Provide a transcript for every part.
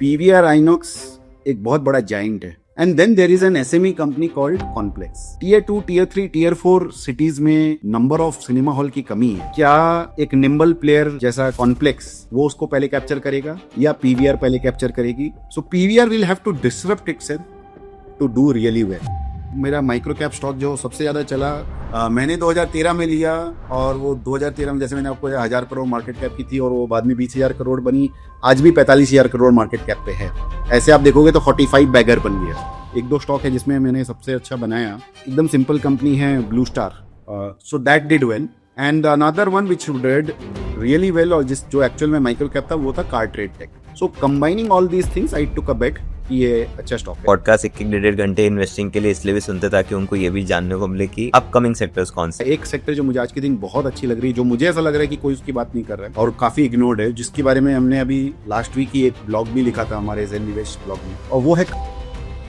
PVR INOX एक बहुत बड़ा जाइंट है। And then there is an SME company called Complex. Tier 2, tier 3, tier 4 cities में नंबर ऑफ सिनेमा हॉल की कमी है। क्या एक निम्बल प्लेयर जैसा कॉम्प्लेक्स वो उसको पहले कैप्चर करेगा या पीवीआर पहले कैप्चर करेगी? So PVR will have to disrupt itself to do really well. मेरा माइक्रो कैप स्टॉक जो सबसे ज्यादा चला मैंने 2013 में लिया, और वो 2013 में जैसे मैंने आपको 1000 करोड़ मार्केट कैप की थी और वो बाद में 20,000 करोड़ बनी, आज भी 45,000 करोड़ मार्केट कैप पे है। ऐसे आप देखोगे तो 45 बैगर बन गया। एक दो स्टॉक है जिसमें मैंने सबसे अच्छा बनाया, एकदम सिंपल कंपनी है Blue Star, so that did well. And another one which did really well और जो एक्चुअल में माइक्रो कैप था वो था CarTrade tech. So combining all these things I took a bet कि ये अच्छा स्टॉक है। पॉडकास्ट 1-1.5 घंटे इन्वेस्टिंग के लिए इसलिए भी सुनते ताकि उनको ये भी जानने को मिले कि अपकमिंग सेक्टर्स कौन से। एक सेक्टर जो मुझे आज के दिन बहुत अच्छी लग रही है, जो मुझे ऐसा लग रहा है कि कोई उसकी बात नहीं कर रहा है और काफी इग्नोर्ड है, जिसके बारे में हमने अभी लास्ट वीक ही एक ब्लॉग भी लिखा था हमारे ज़ेन निवेश ब्लॉग में, और वो है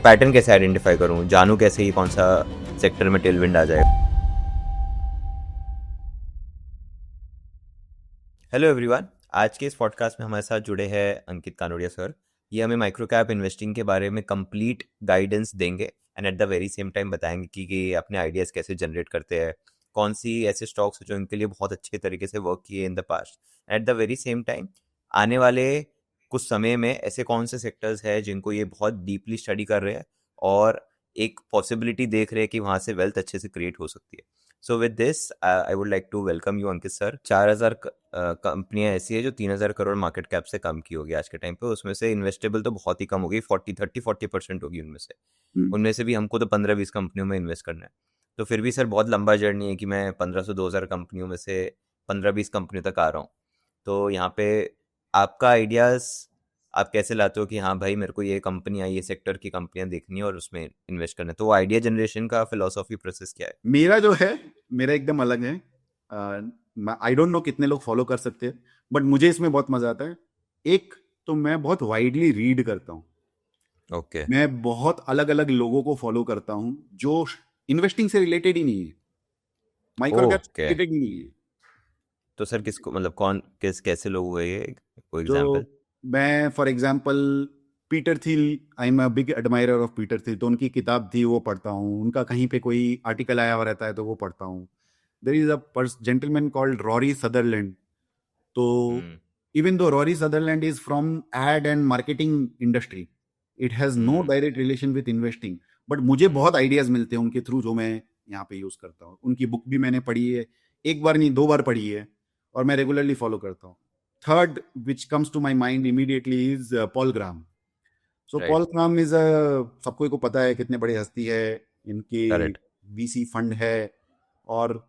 पैटर्न कैसे आइडेंटिफाई करूं, जानूं कैसे ये कौन सा सेक्टर में टेलविंड आ जाएगा। हेलो एवरीवन, आज के इस पॉडकास्ट में हमारे साथ जुड़े हैं अंकित कानोड़िया सर। ये हमें माइक्रो कैप इन्वेस्टिंग के बारे में कंप्लीट गाइडेंस देंगे and at the very same time बताएंगे कि ये अपने आइडियाज़ कैसे जनरेट करते हैं, कौन सी ऐसे स्टॉक्स हैं जो इनके लिए बहुत अच्छे तरीके से वर्क किए in the past. Eight the very same time आने वाले कुछ समय में ऐसे कौन से सेक्टर्स हैं जिनको ये बहुत डीपली स्टडी कर रहे हैं और एक पॉसिबिलिटी देख रहे हैं कि वहाँ से वेल्थ अच्छे से क्रिएट हो सकती है। So with this I would like to welcome you Ankit sir. 4,000 कंपनियां ऐसी है जो 3,000 करोड़ मार्केट कैप से कम की होगी आज के टाइम पे, उसमें से इन्वेस्टेबल तो बहुत ही कम होगी, 40% होगी उनमें से भी हमको तो 15-20 कंपनियों में इन्वेस्ट करना है। तो फिर भी सर बहुत लंबा जर्नी है कि मैं 1500 से 2,000 कंपनियों में से 15-20 कंपनियों तक आ रहा हूँ। तो यहाँ पे आपका आइडियाज़ आप कैसे लाते हो कि हाँ भाई मेरे को ये कंपनियाँ, ये सेक्टर की कंपनियाँ देखनी है और उसमें इन्वेस्ट करना है, तो वो आइडिया जनरेशन का फिलोसॉफी प्रोसेस क्या है? मेरा जो है, मेरा एकदम अलग है। आई डोंट नो कितने लोग फॉलो कर सकते हैं, बट मुझे इसमें बहुत मजा आता है। एक तो मैं बहुत वाइडली रीड करता हूँ। ओके। मैं बहुत अलग अलग लोगों को फॉलो करता हूँ जो इन्वेस्टिंग से रिलेटेड ही नहीं है, माइक्रो कैप से ओके, रिलेटेड ही नहीं है। तो सर किसको, मतलब कौन कैसे लोग हुए ये, कोई जो एग्जांपल? मैं for example Peter Thiel, I am a big admirer of Peter Thiel, तो उनकी किताब थी वो पढ़ता हूँ, उनका कहीं पे कोई आर्टिकल आया हुआ रहता है तो वो पढ़ता हूँ। There is a gentleman called Rory Sutherland. तो even though Rory Sutherland is from ad and marketing industry, it has no direct relation with investing, but मुझे बहुत आइडियाज मिलते हैं उनके थ्रू जो मैं यहाँ पे यूज करता हूँ। उनकी बुक भी मैंने पढ़ी है, एक बार नहीं 2 बार पढ़ी है, और मैं रेगुलरली फॉलो करता हूँ। Third which comes to my mind immediately is Paul Graham. So right. Paul Graham is सबको को पता है कितने बड़े हस्ती है, इनकी करेक्ट। वीसी फंड है, और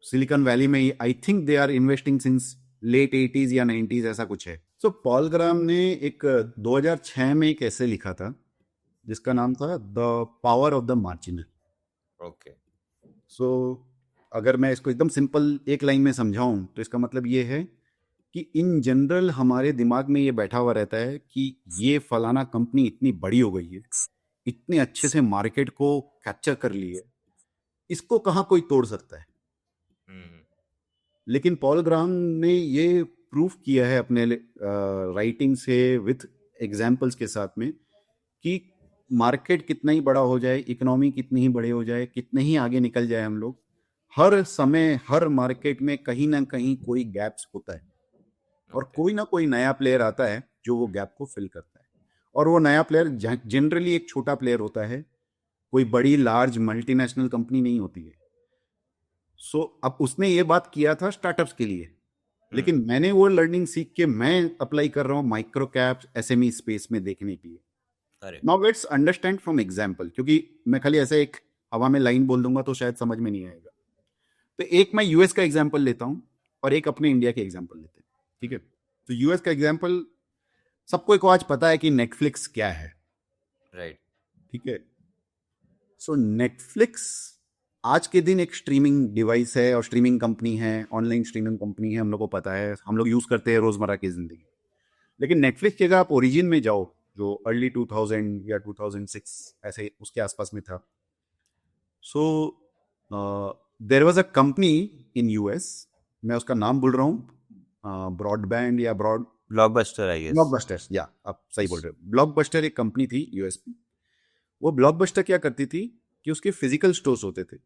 सिलिकॉन वैली में I think they are investing since late 80s या 90s, ऐसा कुछ है। सो पॉल ग्राम ने एक 2006 में एक ऐसे लिखा था जिसका नाम था the power of the marginal. Okay. So अगर मैं इसको एकदम सिंपल एक लाइन में समझाऊं तो इसका मतलब ये है कि इन जनरल हमारे दिमाग में ये बैठा हुआ रहता है कि ये फलाना कंपनी इतनी बड़ी हो गई है, इतने अच्छे से मार्केट को कैप्चर कर ली है, इसको कहाँ कोई तोड़ सकता है। लेकिन पॉल ग्राम ने ये प्रूफ किया है अपने राइटिंग से विथ एग्जाम्पल्स के साथ में कि मार्केट कितना ही बड़ा हो जाए, इकोनॉमी कितनी ही बड़े हो जाए, कितने ही आगे निकल जाए हम लोग, हर समय हर मार्केट में कहीं ना कहीं कोई गैप्स होता है, और कोई ना कोई नया प्लेयर आता है जो वो गैप को फिल करता है। और वो नया प्लेयर जनरली एक छोटा प्लेयर होता है, कोई बड़ी लार्ज मल्टीनेशनल कंपनी नहीं होती है। सो अब उसने ये बात किया था स्टार्टअप्स के लिए, लेकिन मैंने वो लर्निंग सीख के मैं अप्लाई कर रहा हूँ माइक्रो कैप एसएमई स्पेस में देखने के लिए। Now let's understand from example, क्योंकि मैं खाली ऐसे एक हवा में लाइन बोल दूंगा तो शायद समझ में नहीं आएगा। तो एक मैं यूएस का एग्जांपल लेता हूँ और एक अपने इंडिया के एग्जांपल लेते हैं, ठीक है? तो यूएस का एग्जांपल सबको को आज पता है कि नेटफ्लिक्स क्या है, राइट। ठीक है? सो नेटफ्लिक्स आज के दिन एक स्ट्रीमिंग डिवाइस है और स्ट्रीमिंग कंपनी है, ऑनलाइन स्ट्रीमिंग कंपनी है, हम लोग को पता है, हम लोग यूज करते हैं रोजमर्रा की जिंदगी। लेकिन नेटफ्लिक्स की अगर आप ओरिजिन में जाओ जो अर्ली 2000 या 2006 ऐसे उसके आसपास में था, so there was a company in US, मैं उसका नाम भूल रहा हूँ, ब्रॉडबैंड या broad Blockbuster I guess. Blockbuster, या आप सही बोल रहे हो। ब्लॉकबस्टर एक कंपनी थी यूएस में। वो ब्लॉकबस्टर क्या करती थी कि उसके फिजिकल स्टोर्स होते थे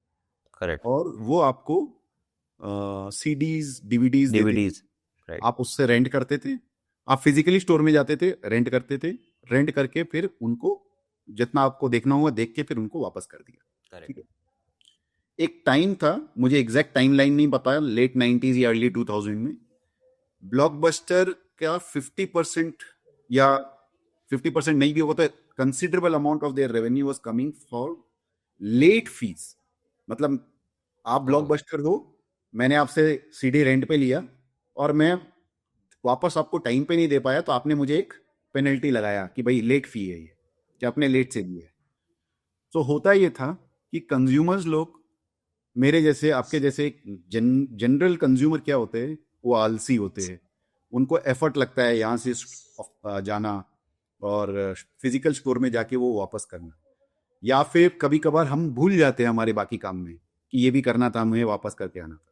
करेक्ट। और वो आपको सीडीज डीवीडीज देती थी। डीवीडीज। राइट। आप उससे रेंट करते थे। आप फिजिकली स्टोर में जाते थे, रेंट करते थे, रेंट करके फिर उनको जितना आपको देखना हुआ देख के फिर उनको वापस कर दिया। ठीक करेक्ट। है। एक टाइम था, मुझे एग्जैक्ट टाइम लाइन नहीं पता, लेट 90s या अर्ली 2000 में ब्लॉकबस्टर का 50% या 50% नहीं भी होगा तो considerable amount of their revenue was coming for late fees. मतलब आप ब्लॉकबस्टर हो, मैंने आपसे सीडी रेंट पे लिया और मैं वापस आपको टाइम पे नहीं दे पाया तो आपने मुझे एक पेनल्टी लगाया कि भाई लेट फी है ये, कि आपने लेट से दिया है। तो होता ये था कि कंज्यूमर्स लोग, मेरे जैसे आपके जैसे जनरल कंज्यूमर क्या होते हैं, वो आलसी होते हैं। उनको एफर्ट लगता है यहाँ से जाना और फिजिकल स्टोर में जाके वो वापस करना, या फिर कभी कभार हम भूल जाते हैं हमारे बाकी काम में कि ये भी करना था, मुझे वापस करके आना था।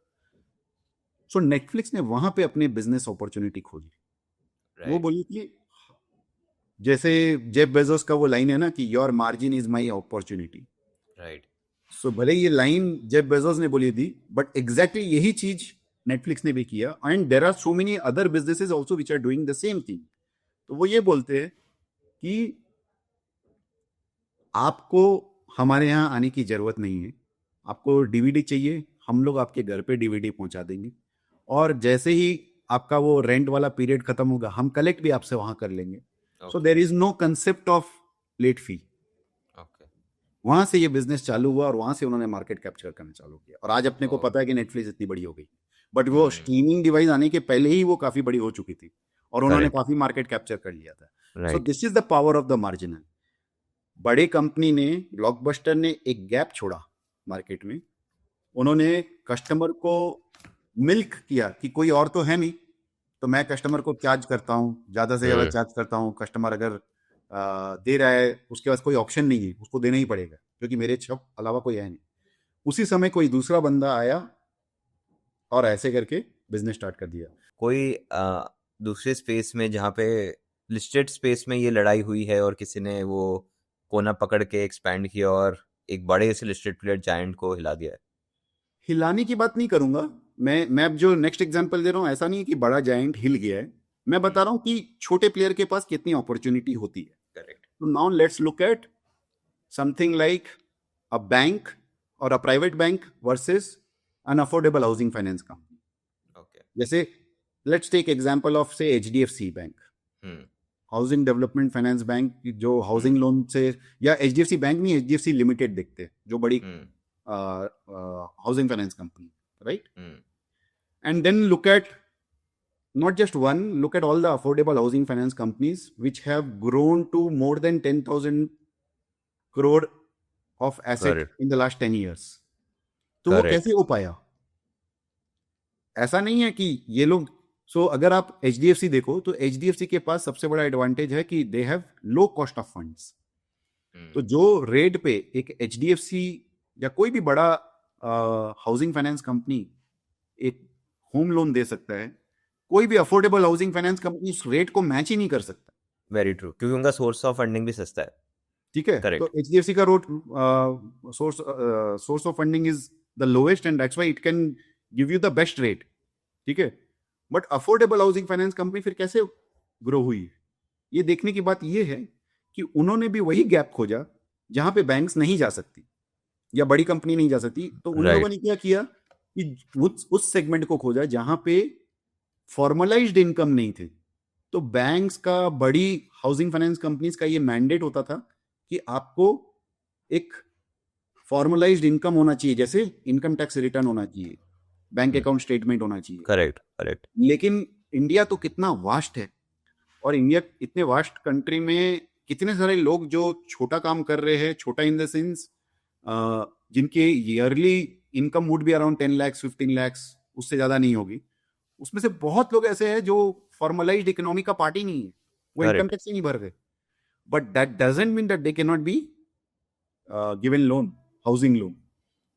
सो नेटफ्लिक्स ने वहां पे अपने बिजनेस अपॉर्चुनिटी खोजी। वो राइट। बोली कि जैसे जेफ बेजोस का वो लाइन है ना कि your margin is my opportunity. Right. So भले ये लाइन जेफ बेजोस ने बोली थी, बट एग्जैक्टली यही चीज नेटफ्लिक्स ने भी किया। And there are so many other businesses also which are doing the same thing. तो वो ये बोलते हैं कि आपको हमारे यहाँ आने की जरूरत नहीं है, आपको डीवीडी चाहिए, हम लोग आपके घर पे डीवीडी पहुंचा देंगे, और जैसे ही आपका वो रेंट वाला पीरियड खत्म होगा हम कलेक्ट भी आपसे वहां कर लेंगे। So okay. There is no concept of late fee. Okay. वहां से ये बिजनेस चालू हुआ और वहां से उन्होंने मार्केट कैप्चर करना चालू किया। और आज अपने को ओ। पता है कि नेटफ्लिक्स इतनी बड़ी हो गई, बट वो हम्म। स्ट्रीमिंग डिवाइस आने के पहले ही वो काफी बड़ी हो चुकी थी और उन्होंने करेक्ट। काफी मार्केट कैप्चर कर लिया था। So right. This is the power of the marginal. बड़े कंपनी ने, ब्लॉकबस्टर ने एक गैप छोड़ा मार्केट में। उन्होंने कस्टमर को मिल्क किया कि कोई और तो है नहीं, तो मैं कस्टमर को चार्ज करता हूँ, ज्यादा से ज्यादा हम्म। चार्ज करता हूँ। कस्टमर अगर दे रहा है, उसके पास कोई ऑप्शन नहीं है, उसको देना ही पड़ेगा क्योंकि मेरे शॉप अलावा कोई है नहीं। उसी समय कोई दूसरा बंदा आया और ऐसे करके बिजनेस स्टार्ट कर दिया। कोई दूसरे स्पेस में जहाँ पे लिस्टेड स्पेस में ये लड़ाई हुई है और किसी ने वो कोना पकड़ के एक्सपैंड किया और एक बड़े से लिस्टेड प्लेयर जायंट को हिला दिया है। हिलाने की बात नहीं करूंगा। मैं अब जो नेक्स्ट एग्जांपल दे रहा हूँ, ऐसा नहीं है कि बड़ा जायंट हिल गया है। मैं बता रहा हूँ कि छोटे प्लेयर के पास कितनी अपॉर्चुनिटी होती है। करेक्ट। तो now let's look at something like a bank और a private bank versus an affordable housing finance company. Okay. जैसे let's take example of say HDFC bank, hmm. Housing development finance bank, जो housing loan से, या HDFC bank नहीं, HDFC limited देखते हैं जो बड़ी hmm. Housing finance company, right? Hmm. And then look at not just one, look at all the affordable housing finance companies which have grown to more than 10,000 crore of asset correct. in the last 10 years. तो वो correct. कैसे हो पाया? ऐसा नहीं है कि ये लोग, सो अगर आप एचडीएफसी देखो तो एचडीएफसी के पास सबसे बड़ा एडवांटेज है कि they have low cost of funds. तो जो रेट पे एक एचडीएफसी या कोई भी बड़ा हाउसिंग फाइनेंस कंपनी एक होम लोन दे सकता है, कोई भी अफोर्डेबल हाउसिंग फाइनेंस कंपनी उस रेट को मैच ही नहीं कर सकता। वेरी ट्रू, क्योंकि उनका सोर्स ऑफ फंडिंग भी सस्ता है। ठीक है, तो करेक्ट। एचडीएफसी का road source of funding is the lowest and that's why it can give you the best rate. ठीक है, but affordable housing finance company फिर कैसे ग्रो हुई? ये देखने की बात ये है कि उन्होंने भी वही गैप खोजा जहां पे बैंक्स नहीं जा सकती या बड़ी कंपनी नहीं जा सकती। तो उन लोगों राइट। ने क्या किया कि उस सेगमेंट को खोजा जहां पे फॉर्मलाइज्ड इनकम नहीं थे। तो बैंक्स का, बड़ी हाउसिंग फाइनेंस कंपनीज का ये मैंडेट होता था कि आपको एक फॉर्मलाइज्ड इनकम होना चाहिए, जैसे इनकम टैक्स रिटर्न होना चाहिए, बैंक अकाउंट स्टेटमेंट होना चाहिए। करेक्ट। करेक्ट। लेकिन इंडिया तो कितना वास्ट है, और इंडिया इतने वास्ट कंट्री में कितने सारे लोग जो छोटा काम कर रहे हैं, छोटा इन द सेंस जिनके yearly income would be around 10 lakhs 15 lakhs, उससे ज्यादा नहीं होगी। उसमें से बहुत लोग ऐसे हैं जो फॉर्मलाइज्ड इकोनॉमी का पार्ट ही नहीं है, वो इनकम करेक्ट। टैक्स ही नहीं भर रहे। But that doesn't mean that they can not be given loan, housing loan.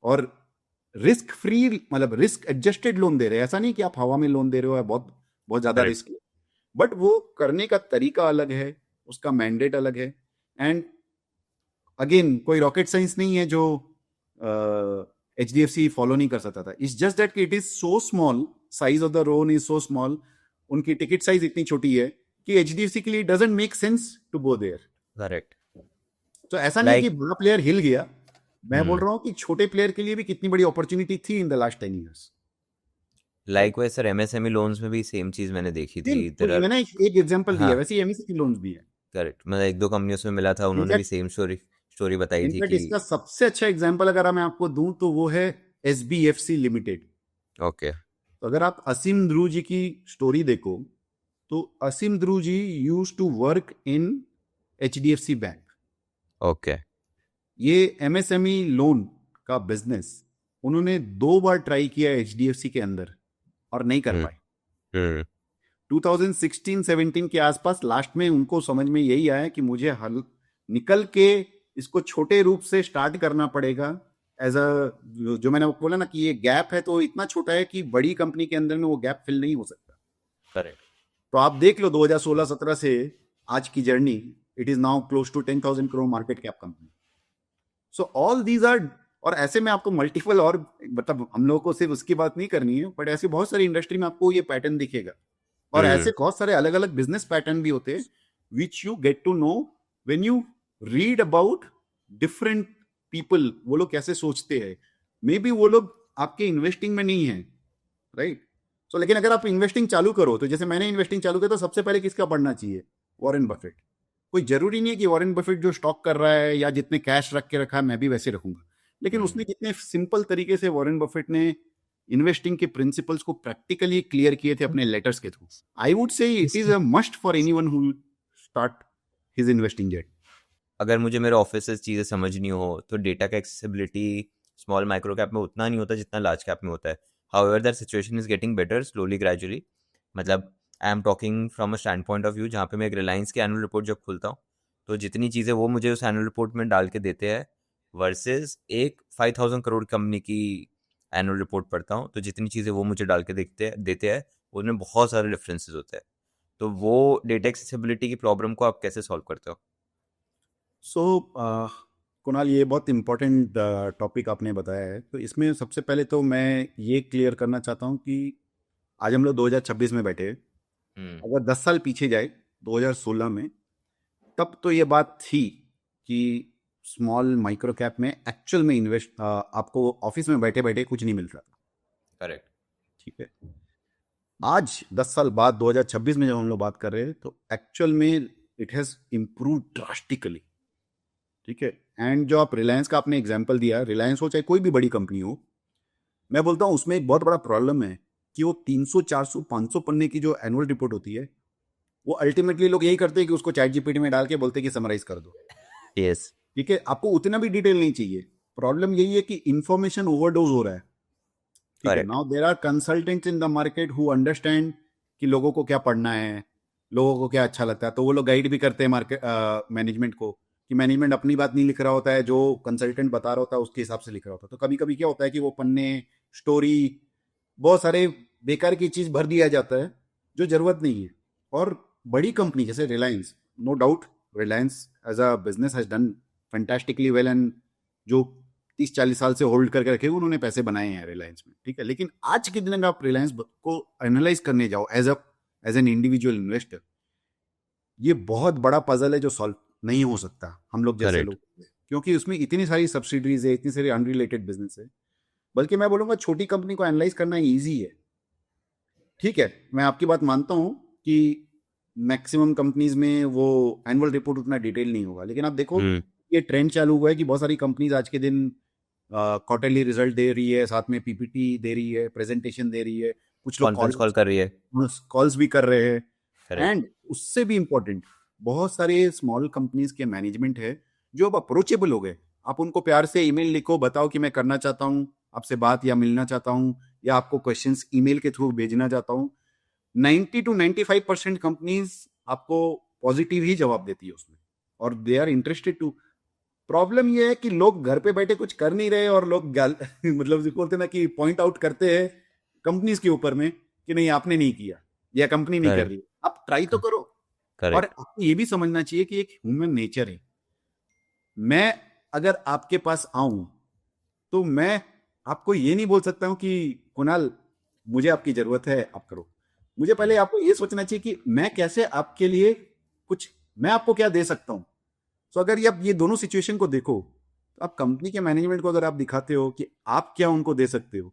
और रिस्क फ्री, मतलब रिस्क एडजस्टेड लोन दे रहे हैं। ऐसा नहीं कि आप हवा में लोन दे रहे हो, बहुत बहुत ज्यादा करेक्ट। रिस्क है। बट वो करने का तरीका अलग है, उसका मैंडेट अलग है। एंड अगेन कोई रॉकेट साइंस नहीं है जो HDFC फॉलो नहीं कर सकता था। इट्स जस्ट दैट कि it is so small, size of the loan is so small, उनकी टिकट साइज इतनी छोटी है कि HDFC के लिए doesn't make sense to go there. Correct. तो ऐसा नहीं कि लाइक बड़ा प्लेयर हिल गया, मैं बोल रहा हूँ कि छोटे प्लेयर के लिए भी कितनी बड़ी अपॉर्चुनिटी थी in the last 10 years. Like wise sir MSME loans में भी सेम चीज मैंने देखी थी। तो देयर आर, मैंने एक एग्जांपल दिया, हाँ वैसे MSME लोन्स भी है। करेक्ट, मतलब एक दो कंपनियों से मिला था, उन्होंने भी इनफैक्ट सेम स्टोरी बताई थी इनफैक्ट कि इसका सबसे अच्छा एग्जांपल अगर मैं आपको दूं तो वो है SBFC लिमिटेड। ओके तो अगर आप असीम ध्रुव जी की स्टोरी देखो तो Aseem Dhruv ji used to work in HDFC bank. Okay. ये MSME लोन का बिजनेस उन्होंने 2 बार ट्राई किया HDFC के अंदर और नहीं कर हम्म पाए। हम्म 2016-17 के आसपास लास्ट में उनको समझ में यही आया कि मुझे हल निकल के इसको छोटे रूप से स्टार्ट करना पड़ेगा। एज अ, जो मैंने बोला ना कि ये गैप है तो इतना छोटा है कि बड़ी कंपनी के अंदर में वो गैप फिल नहीं हो सकता। करेक्ट। तो आप देख लो 2016-17 से आज की journey, it is now close to 10,000 crore market cap company. So all these are, और ऐसे में आपको मल्टीपल और, मतलब हम लोगों को सिर्फ उसकी बात नहीं करनी है, बट ऐसे बहुत सारी इंडस्ट्री में आपको ये पैटर्न दिखेगा। और ऐसे बहुत सारे अलग अलग बिजनेस पैटर्न भी होते हैं which you get to know when you read about different people, वो लोग कैसे सोचते हैं। मे बी वो लोग आपके इन्वेस्टिंग में नहीं है, राइट। सो लेकिन अगर आप इन्वेस्टिंग चालू करो तो जैसे मैंने इन्वेस्टिंग चालू किया तो सबसे पहले किसका पढ़ना चाहिए? Warren Buffett. कोई जरूरी नहीं है कि वॉरेन बफेट जो स्टॉक कर रहा है या जितने कैश रख के रखा है मैं भी वैसे रखूंगा, लेकिन उसने कितने सिंपल तरीके से वॉरेन बफेट ने इन्वेस्टिंग के प्रिंसिपल्स को प्रैक्टिकली क्लियर किए थे अपने लेटर्स के through. I would say it is a must for anyone who start his investing jet. अगर मुझे मेरे ऑफिस से चीज़ें समझनी हो तो डेटा का एक्सेसिबिलिटी स्मॉल माइक्रो कैप में उतना नहीं होता जितना लार्ज कैप में होता है। However that situation is getting better slowly gradually. मतलब I am talking from a stand point of view, जहाँ पे मैं एक रिलायंस की एनुअल रिपोर्ट जब खुलता हूँ तो जितनी चीज़ें वो मुझे उस एनुअल रिपोर्ट में डाल के देते हैं वर्सेस एक 5,000 करोड़ कंपनी की एनुअल रिपोर्ट पढ़ता हूँ तो जितनी चीज़ें वो मुझे डाल के देते हैं उनमें बहुत सारे डिफरेंसेस होते हैं। तो वो डेटा एक्सेसिबिलिटी की प्रॉब्लम को आप कैसे सॉल्व करते हो? सो कुणाल, ये बहुत इंपॉर्टेंट टॉपिक आपने बताया है। तो इसमें सबसे पहले तो मैं ये क्लियर करना चाहता हूँ कि आज हम लोग 2026 में बैठे हैं। अगर 10 साल पीछे जाए 2016 में, तब तो ये बात थी कि स्मॉल माइक्रो कैप में एक्चुअल में इन्वेस्ट आपको ऑफिस में बैठे बैठे कुछ नहीं मिल रहा था। करेक्ट। ठीक है। आज 10 साल बाद 2026 में जब हम लोग बात कर रहे हैं तो एक्चुअल में इट हैज इम्प्रूव ड्रास्टिकली। ठीक है। एंड जो आप रिलायंस का आपने एग्जांपल दिया, रिलायंस हो चाहे कोई भी बड़ी कंपनी हो, मैं बोलता हूँ उसमें एक बहुत बड़ा प्रॉब्लम है कि वो 300 400 500 पन्ने की जो एनुअल रिपोर्ट होती है वो अल्टीमेटली लोग यही करते हैं कि उसको चैट जीपीटी में डाल के बोलते हैं कि समराइज कर दो। यस। ठीक है, आपको उतना भी डिटेल नहीं चाहिए। प्रॉब्लम यही है कि इंफॉर्मेशन ओवरडोज हो रहा है। ठीक है। Correct. Now there are consultants in the market who understand कि लोगों को क्या पढ़ना है, लोगों को क्या अच्छा लगता है, तो वो लोग गाइड भी करते हैं मार्केट मैनेजमेंट को कि मैनेजमेंट अपनी बात नहीं लिख रहा होता है, जो कंसल्टेंट बता रहा होता है उसके हिसाब से लिख रहा होता है। तो कभी कभी क्या होता है कि वो पन्ने, स्टोरी, बहुत सारे बेकार की चीज भर दिया जाता है जो जरूरत नहीं है। और बड़ी कंपनी जैसे Reliance, no doubt Reliance as a business has done fantastically well, and जो 30-40 साल से होल्ड करके रखे उन्होंने पैसे बनाए हैं रिलायंस में। ठीक है। लेकिन आज के दिन अगर आप रिलायंस को एनालाइज करने जाओ एज एन इंडिविजुअल इन्वेस्टर, ये बहुत बड़ा पजल है जो सॉल्व नहीं हो सकता हम लोग जैसे करेक्ट। लोग, क्योंकि उसमें इतनी सारी सब्सिडीज है, इतनी सारी अनरिलेटेड बिजनेस है। बल्कि मैं बोलूंगा छोटी कंपनी को एनालाइज करना ईजी है। ठीक है, मैं आपकी बात मानता हूं कि मैक्सिमम कंपनीज में वो एनुअल रिपोर्ट उतना डिटेल नहीं होगा, लेकिन आप देखो हम्म ये ट्रेंड चालू हुआ है कि बहुत सारी कंपनीज आज के दिन क्वार्टरली रिजल्ट दे रही है, साथ में पीपीटी दे रही है, प्रेजेंटेशन दे रही है, कुछ लोग कॉन्फ्रेंस कॉल कर रही है। कॉल्स भी कर रहे हैं। करेक्ट। एंड उससे भी इंपॉर्टेंट, बहुत सारे स्मॉल कंपनीज के मैनेजमेंट है जो अब अप्रोचेबल हो गए। आप उनको प्यार से ईमेल लिखो, बताओ कि मैं करना चाहता हूँ आपसे बात, या मिलना चाहता हूँ, या आपको क्वेश्चंस ईमेल के थ्रू भेजना चाहता हूँ। 90 to 95% कंपनीज आपको पॉजिटिव ही जवाब देती है उसमें, और they are interested to. Problem ये है कि लोग घर पे बैठे कुछ कर नहीं रहे और लोग मतलब जिसको बोलते हैं ना कि पॉइंट आउट करते हैं कंपनीज के ऊपर में कि नहीं आपने नहीं किया या कंपनी नहीं कर करेक्ट। रही। आप ट्राई तो करो। और करेक्ट। आपको ये भी समझना चाहिए कि एक ह्यूमन नेचर है। मैं अगर आपके पास आऊं तो मैं आपको ये नहीं बोल सकता हूं कि कुणाल मुझे आपकी जरूरत है, आप करो। मुझे पहले आपको ये सोचना चाहिए कि मैं कैसे आपके लिए कुछ, मैं आपको क्या दे सकता हूं। तो अगर ये आप ये दोनों सिचुएशन को देखो, तो आप कंपनी के मैनेजमेंट को अगर आप दिखाते हो कि आप क्या उनको दे सकते हो,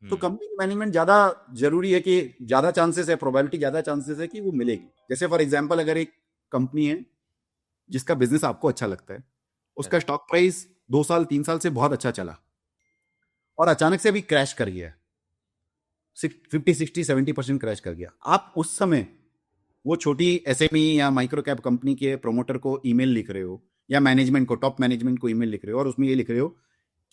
तो हम्म। कंपनी मैनेजमेंट ज्यादा जरूरी है कि ज्यादा चांसेस है, प्रोबेबिलिटी ज्यादा चांसेस है कि वो मिलेगी। जैसे फॉर एग्जांपल अगर एक कंपनी है जिसका बिजनेस आपको अच्छा लगता है, उसका करेक्ट। स्टॉक प्राइस 2 साल 3 साल से बहुत अच्छा चला और अचानक से अभी क्रैश कर गया, 50 60 70% क्रैश कर गया, आप उस समय वो छोटी एसएमई या माइक्रो कैप कंपनी के प्रोमोटर को ईमेल लिख रहे हो, या मैनेजमेंट को, टॉप मैनेजमेंट को ईमेल लिख रहे हो, और उसमें ये लिख रहे हो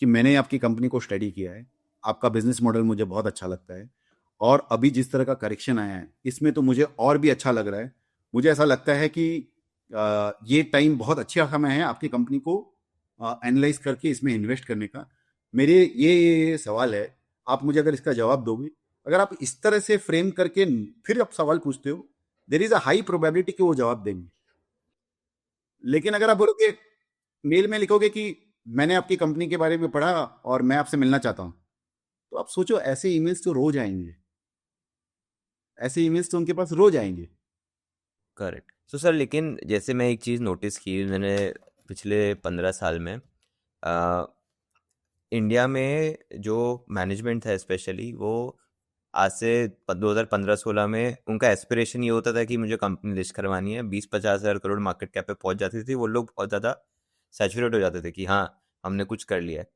कि मैंने आपकी कंपनी को स्टडी किया है, आपका बिजनेस मॉडल मुझे बहुत अच्छा लगता है, और अभी जिस तरह का करेक्शन आया है इसमें तो मुझे और भी अच्छा लग रहा है। मुझे ऐसा लगता है कि ये टाइम बहुत अच्छा समय है आपकी कंपनी को एनालाइज करके इसमें इन्वेस्ट करने का। मेरे ये सवाल है, आप मुझे अगर इसका जवाब दोगे, अगर आप इस तरह से फ्रेम करके फिर आप सवाल पूछते हो, देर इज अ हाई प्रोबेबिलिटी कि वो जवाब देंगे। लेकिन अगर आप बोलोगे, मेल में लिखोगे कि मैंने आपकी कंपनी के बारे में पढ़ा और मैं आपसे मिलना चाहता हूं, तो आप सोचो ऐसे ईमेल्स तो रोज आएंगे, ऐसे ईमेल्स तो उनके पास रोज आएंगे। करेक्ट। सो सर, लेकिन जैसे मैं एक चीज़ नोटिस की मैंने पिछले 15 साल में, इंडिया में जो मैनेजमेंट है स्पेशली, वो आज से 2015-16 में उनका एस्पिरेशन ये होता था कि मुझे कंपनी लिस्ट करवानी है, 20-50 हज़ार करोड़ मार्केट कैप पे पहुंच जाती थी वो लोग, बहुत ज़्यादा सैचुरेट हो जाते थे कि हाँ हमने कुछ कर लिया है।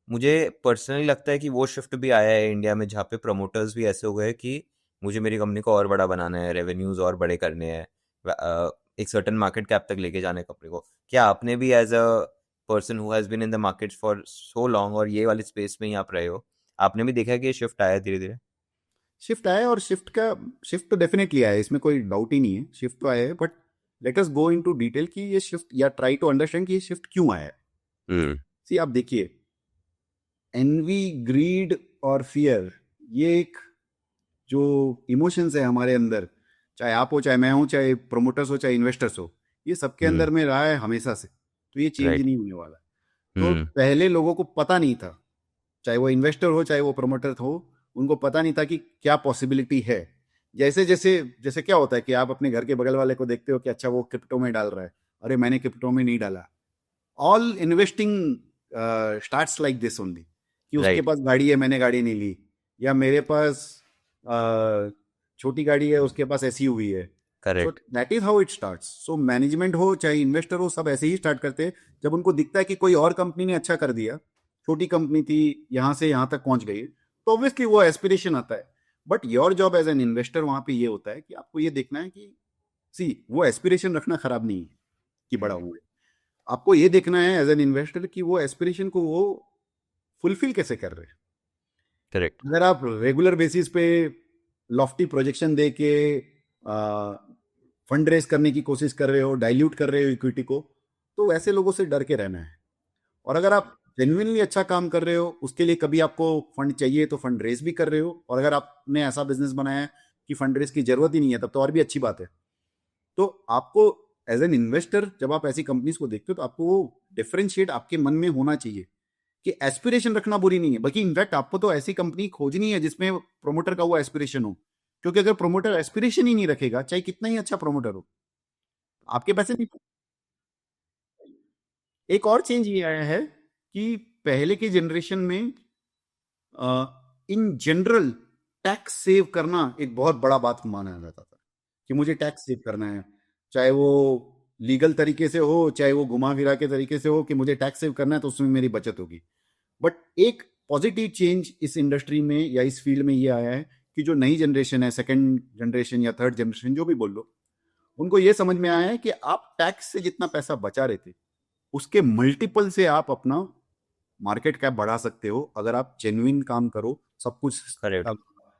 मुझे पर्सनली लगता है कि वो शिफ्ट भी आया है इंडिया में, जहाँ पे प्रमोटर्स भी ऐसे हो गए कि मुझे मेरी कंपनी को और बड़ा बनाना है, रेवेन्यूज और बड़े करने हैं, एक सर्टेन मार्केट कैप तक लेके जाने कंपनी को। क्या आपने भी as a person who has been in the market for so long, और ये वाली स्पेस में ही आप रहे हो, आपने भी देखा है कि ये शिफ्ट आया है धीरे धीरे? शिफ्ट आया है, और शिफ्ट तो डेफिनेटली आया है, इसमें कोई डाउट ही नहीं है, शिफ्ट तो आया है। But let us go into detail कि ये शिफ्ट, या ट्राई टू अंडरस्टैंड कि ये शिफ्ट क्यों आया है। हम्म। सी आप देखिए, एनवी, ग्रीड और फियर, ये एक जो इमोशंस है हमारे अंदर, चाहे आप हो, चाहे मैं हूं, चाहे प्रोमोटर्स हो, चाहे इन्वेस्टर्स हो, ये सबके हम्म। अंदर में रहा है हमेशा से, तो ये चेंज राइट। नहीं होने वाला। तो हम्म। पहले लोगों को पता नहीं था, चाहे वो इन्वेस्टर हो चाहे वो प्रोमोटर हो, उनको पता नहीं था कि क्या पॉसिबिलिटी है। जैसे जैसे जैसे क्या होता है कि आप अपने घर के बगल वाले को देखते हो कि अच्छा वो क्रिप्टो में डाल रहा है, अरे मैंने क्रिप्टो में नहीं डाला। All investing starts like this only, कि उसके राइट। पास गाड़ी है मैंने गाड़ी नहीं ली, या मेरे पास uh, छोटी गाड़ी है उसके पास एसयूवी है। So correct. That is how it starts. So management हो चाहे इन्वेस्टर हो, सब ऐसे ही स्टार्ट करते हैं। जब उनको दिखता है कि कोई और कंपनी ने अच्छा कर दिया, छोटी कंपनी थी, यहां से यहां तक पहुंच गई, तो ऑब्वियसली वो एस्पिरेशन आता है। But your job as an investor वहां पे ये होता है कि आपको ये देखना है कि सी वो एस्पिरेशन रखना खराब नहीं है कि बड़ा हम्म। हुए, आपको ये देखना है एज एन इन्वेस्टर कि वो एस्पिरेशन को वो फुलफिल कैसे कर रहे हैं। करेक्ट। अगर आप रेगुलर बेसिस पे लॉफ्टी प्रोजेक्शन दे के फंड रेज करने की कोशिश कर रहे हो, डाइल्यूट कर रहे हो इक्विटी को, तो ऐसे लोगों से डर के रहना है। और अगर आप जेन्युइनली अच्छा काम कर रहे हो, उसके लिए कभी आपको फंड चाहिए तो फंड रेज भी कर रहे हो, और अगर आपने ऐसा बिजनेस बनाया है कि फंड रेज की जरूरत ही नहीं है, तब तो और भी अच्छी बात है। तो आपको एज एन इन्वेस्टर जब आप ऐसी कंपनीज को देखते हो, तो आपको वो डिफरेंशिएट आपके मन में होना चाहिए कि एस्पिरेशन रखना बुरी नहीं है, बल्कि इनफैक्ट आपको तो ऐसी कंपनी खोजनी है जिसमें प्रोमोटर का वो एस्पिरेशन हो। क्योंकि अगर प्रोमोटर एस्पिरेशन ही नहीं रखेगा, चाहे कितना ही अच्छा प्रोमोटर हो, आपके पैसे नहीं। एक और चेंज ये आया है कि पहले के जनरेशन में इन जनरल टैक्स सेव करना एक बहुत बड़ा बात माना जाता था, कि मुझे टैक्स सेव करना है, चाहे वो लीगल तरीके से हो चाहे वो घुमा फिरा के तरीके से हो, कि मुझे टैक्स सेव करना है तो उसमें मेरी बचत होगी। बट एक पॉजिटिव चेंज इस इंडस्ट्री में या इस फील्ड में ये आया है कि जो नई जनरेशन है, सेकंड जनरेशन या थर्ड जनरेशन जो भी बोल लो, उनको ये समझ में आया है कि आप टैक्स से जितना पैसा बचा रहे थे, उसके मल्टीपल से आप अपना मार्केट कैप बढ़ा सकते हो, अगर आप जेन्युइन काम करो, सब कुछ करेक्ट।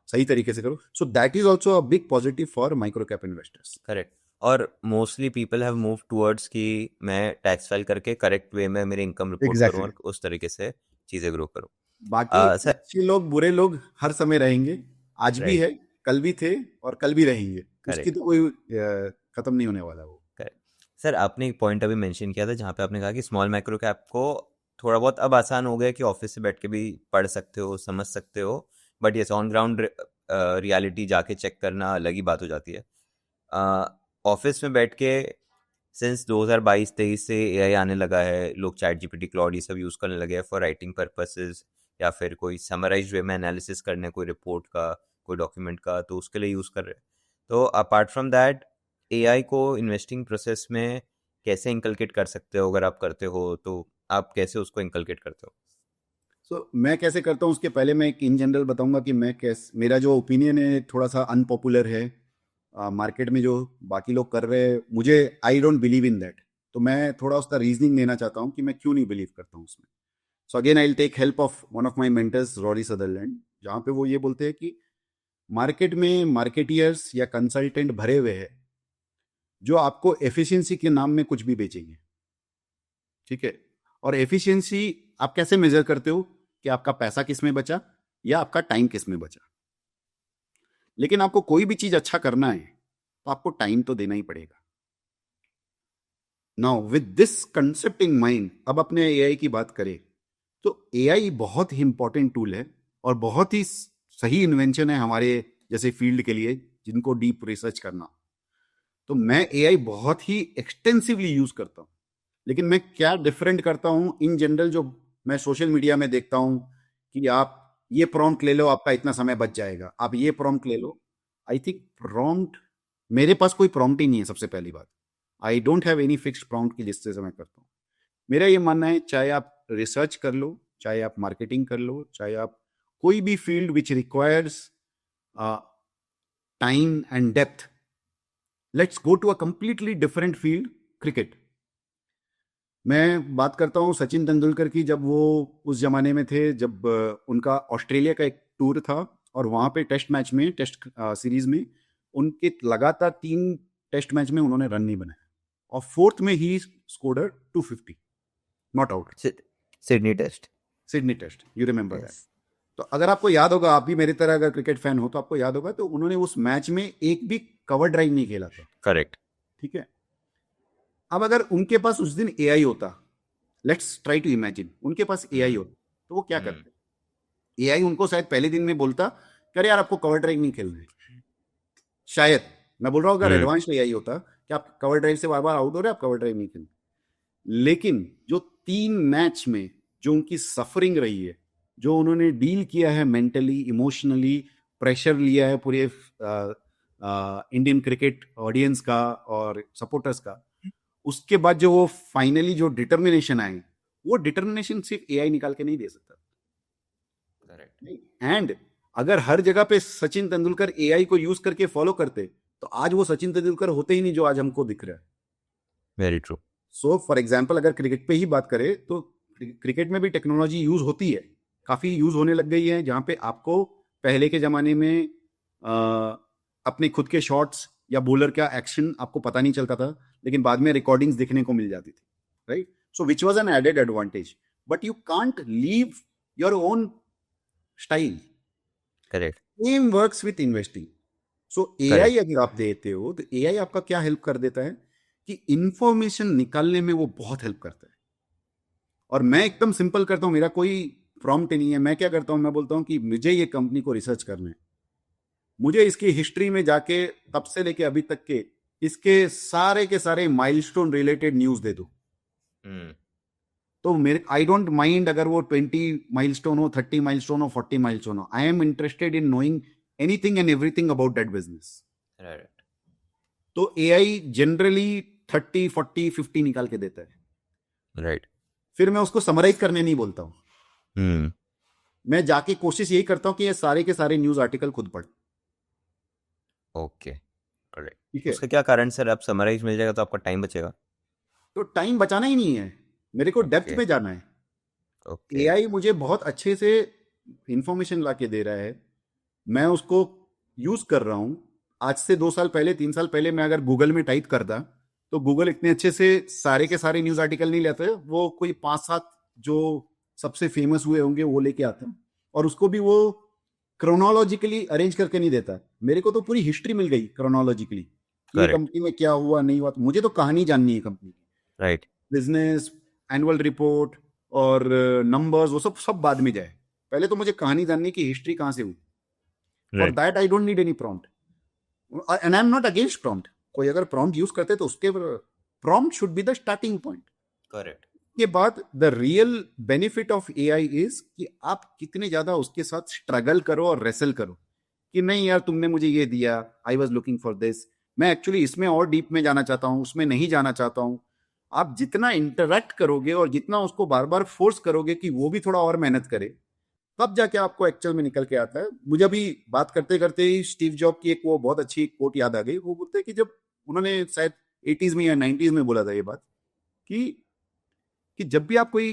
सही तरीके से करो। So that is also a big positive for micro cap investors. Correct. और mostly people have move towards कि मैं टैक्स फाइल करके करेक्ट वे में मेरी इनकम रिपोर्ट करूं एग्जैक्टली। और उस तरीके से चीज़ें ग्रो करूं। बाकी सर। अच्छे लोग बुरे लोग हर समय रहेंगे, आज भी राइट। है, कल भी थे और कल भी रहेंगे। उसकी करेक्ट तो कोई खत्म नहीं होने वाला वो। करेक्ट। सर आपने एक पॉइंट अभी मेंशन किया था जहाँ पे आपने कहा कि स्मॉल माइक्रो कैप को थोड़ा बहुत अब आसान हो गया कि ऑफिस से बैठ के भी पढ़ सकते हो समझ सकते हो, but yes on ground reality जाके चेक करना अलग ही बात हो जाती है। ऑफिस में बैठ के सिंस 2022-23 से एआई आने लगा है, लोग चैट जीपीटी क्लॉड ये सब यूज़ करने लगे हैं फॉर राइटिंग पर्पसेस, या फिर कोई समराइज वे में एनालिसिस करने कोई रिपोर्ट का कोई डॉक्यूमेंट का, तो उसके लिए यूज़ कर रहे हैं। तो अपार्ट फ्रॉम दैट एआई को इन्वेस्टिंग प्रोसेस में कैसे इंकलकेट कर सकते हो? अगर आप करते हो तो आप कैसे उसको इंकलकेट करते हो? सो मैं कैसे करता हूँ उसके पहले मैं एक इन जनरल बताऊंगा कि मैं कैसे, मेरा जो ओपिनियन है थोड़ा सा अनपॉपुलर है मार्केट में, जो बाकी लोग कर रहे हैं मुझे I don't believe in that. तो मैं थोड़ा उसका रीजनिंग देना चाहता हूँ कि मैं क्यों नहीं बिलीव करता हूँ उसमें। So again I will take help of one of my mentors Rory Sutherland, जहाँ पे वो ये बोलते हैं कि मार्केट में मार्केटियर्स या कंसल्टेंट भरे हुए हैं जो आपको एफिशिएंसी के नाम में कुछ भी बेचेंगे, ठीक है। और एफिशिएंसी आप कैसे मेजर करते हो कि आपका पैसा किस में बचा या आपका टाइम किस में बचा। लेकिन आपको कोई भी चीज अच्छा करना है तो आपको टाइम तो देना ही पड़ेगा। Now with this concept in mind, अब अपने एआई की बात करें तो एआई बहुत ही इंपॉर्टेंट टूल है और बहुत ही सही इन्वेंशन है हमारे जैसे फील्ड के लिए जिनको डीप रिसर्च करना। तो मैं एआई बहुत ही एक्सटेंसिवली यूज करता हूं। लेकिन मैं क्या डिफरेंट करता हूं इन जनरल, जो मैं सोशल मीडिया में देखता हूं कि आप ये प्रॉम्प्ट ले लो आपका इतना समय बच जाएगा, आप ये प्रॉम्प्ट ले लो। आई थिंक प्रॉम्प्ट, मेरे पास कोई प्रॉम्प्ट ही नहीं है सबसे पहली बात। आई don't have any fixed prompt की जिससे मैं करता हूँ। मेरा ये मानना है चाहे आप रिसर्च कर लो, चाहे आप मार्केटिंग कर लो, चाहे आप कोई भी field which requires time and depth, let's go to a completely different field, cricket. मैं बात करता हूँ सचिन तेंदुलकर की, जब वो उस जमाने में थे जब उनका ऑस्ट्रेलिया का एक टूर था और वहां पे टेस्ट मैच में, टेस्ट सीरीज में उनके लगातार 3 टेस्ट मैच में उन्होंने रन नहीं बनाया और फोर्थ में ही scored 250, not out. Sydney test. Sydney test, you remember that. Yes. तो अगर आपको याद होगा, आप भी मेरी तरह अगर क्रिकेट फैन हो तो आपको याद होगा, तो उन्होंने उस मैच में एक भी कवर ड्राइव नहीं खेला था, करेक्ट। ठीक है। अब अगर उनके पास उस दिन एआई होता, लेट्स ट्राई टू इमेजिन उनके पास एआई हम्म होता, तो वो क्या हम्म करते? एआई उनको शायद पहले दिन में बोलता कि अरे यार आपको कवर ड्राइव नहीं खेलना है। शायद, मैं बोल रहा हूँ अगर हम्म एडवांस एआई होता कि आप कवर ड्राइव से बार बार आउट हो रहे, आप कवर ड्राइव नहीं खेलना। लेकिन जो 3 मैच में जो उनकी सफरिंग रही है, जो उन्होंने डील किया है मेंटली इमोशनली, प्रेशर लिया है पूरे इंडियन क्रिकेट ऑडियंस का और सपोर्टर्स का, उसके बाद जो वो फाइनली जो डिटर्मिनेशन आई, वो डिटर्मिनेशन सिर्फ एआई निकाल के नहीं दे सकता। करेक्ट। एंड अगर हर जगह पे सचिन तेंदुलकर एआई को यूज करके फॉलो करते तो आज वो सचिन तेंदुलकर होते ही नहीं जो आज हमको दिख रहा है। Very true. So for example अगर क्रिकेट पे ही बात करें तो क्रिकेट में भी टेक्नोलॉजी यूज होती है, काफी यूज होने लग गई है, जहां पे आपको पहले के जमाने में अपने खुद के शॉट्स या बॉलर का एक्शन आपको पता नहीं चलता था, लेकिन बाद में रिकॉर्डिंग्स देखने को मिल जाती थी, right. So which was an added advantage, but you can't leave your own style. Correct. Same works with investing. So AI correct. अगर आप देते हो तो एआई आपका क्या हेल्प कर देता है कि इंफॉर्मेशन निकालने में वो बहुत हेल्प करता है। और मैं एकदम सिंपल करता हूं, मेरा कोई प्रॉम्प्ट नहीं है। मैं क्या करता हूं, मैं बोलता हूं कि मुझे ये कंपनी को रिसर्च करना है, मुझे इसकी हिस्ट्री में जाके तब से लेके अभी तक के इसके सारे के सारे माइलस्टोन रिलेटेड न्यूज दे दो। हम्म तो मेरे आई डोंट माइंड अगर वो 20 माइलस्टोन हो, 30 माइलस्टोन हो, 40 माइलस्टोन हो, I am interested in knowing anything and everything about that business. Right. तो एआई जनरली 30, 40, 50 निकाल के देता है। राइट। फिर मैं उसको समराइज करने नहीं बोलता हूं, हम्म मैं जाके कोशिश यही करता हूं कि ये सारे के सारे न्यूज आर्टिकल खुद पढ़। ओके। करेक्ट। ठीक है। उसका क्या कारण सर? आप समराइज मिल जाएगा तो आपका टाइम बचेगा। तो टाइम बचाना ही नहीं है, मेरे को डेप्थ ओके। में जाना है। ओके। एआई मुझे बहुत अच्छे से इंफॉर्मेशन ला के दे रहा है, मैं उसको यूज कर रहा हूं। आज से 2 साल पहले, 3 साल पहले मैं अगर गूगल में टाइप करता तो गूगल इतने अच्छे से सारे के सारे न्यूज आर्टिकल नहीं लेते, वो कोई 5-7 जो सबसे फेमस हुए होंगे वो लेके आता, और उसको भी वो क्रोनोलॉजिकली अरेंज करके नहीं देता। मेरे को तो पूरी हिस्ट्री मिल गई क्रोनोलॉजिकली, ये करेक्ट। कंपनी में क्या हुआ नहीं हुआ। तो मुझे तो कहानी जाननी है कंपनी की, राइट। बिजनेस, एनुअल रिपोर्ट और नंबर्स, वो सब सब बाद में जाए। पहले तो मुझे कहानी जाननी है कि हिस्ट्री कहाँ से हुई। For right. That I don't need any prompt, and I am not against prompt. कोई अगर प्रॉम्प्ट यूज करते तो उसके prompt should be the starting point. Correct. के बाद the real benefit of AI is कि आप कितने ज्यादा उसके साथ स्ट्रगल करो और रेसल करो कि नहीं यार तुमने मुझे ये दिया, I was looking for this, मैं एक्चुअली इसमें और डीप में जाना चाहता हूँ, उसमें नहीं जाना चाहता हूँ। आप जितना इंटरेक्ट करोगे और जितना उसको बार बार फोर्स करोगे कि वो भी थोड़ा और मेहनत करे, तब जाके आपको एक्चुअल में निकल के आता है। मुझे अभी बात करते करते ही स्टीव जॉब की एक वो बहुत अच्छी कोट याद आ गई। वो बोलते हैं कि जब उन्होंने शायद 80s में या 90s में बोला था ये बात कि जब भी आप कोई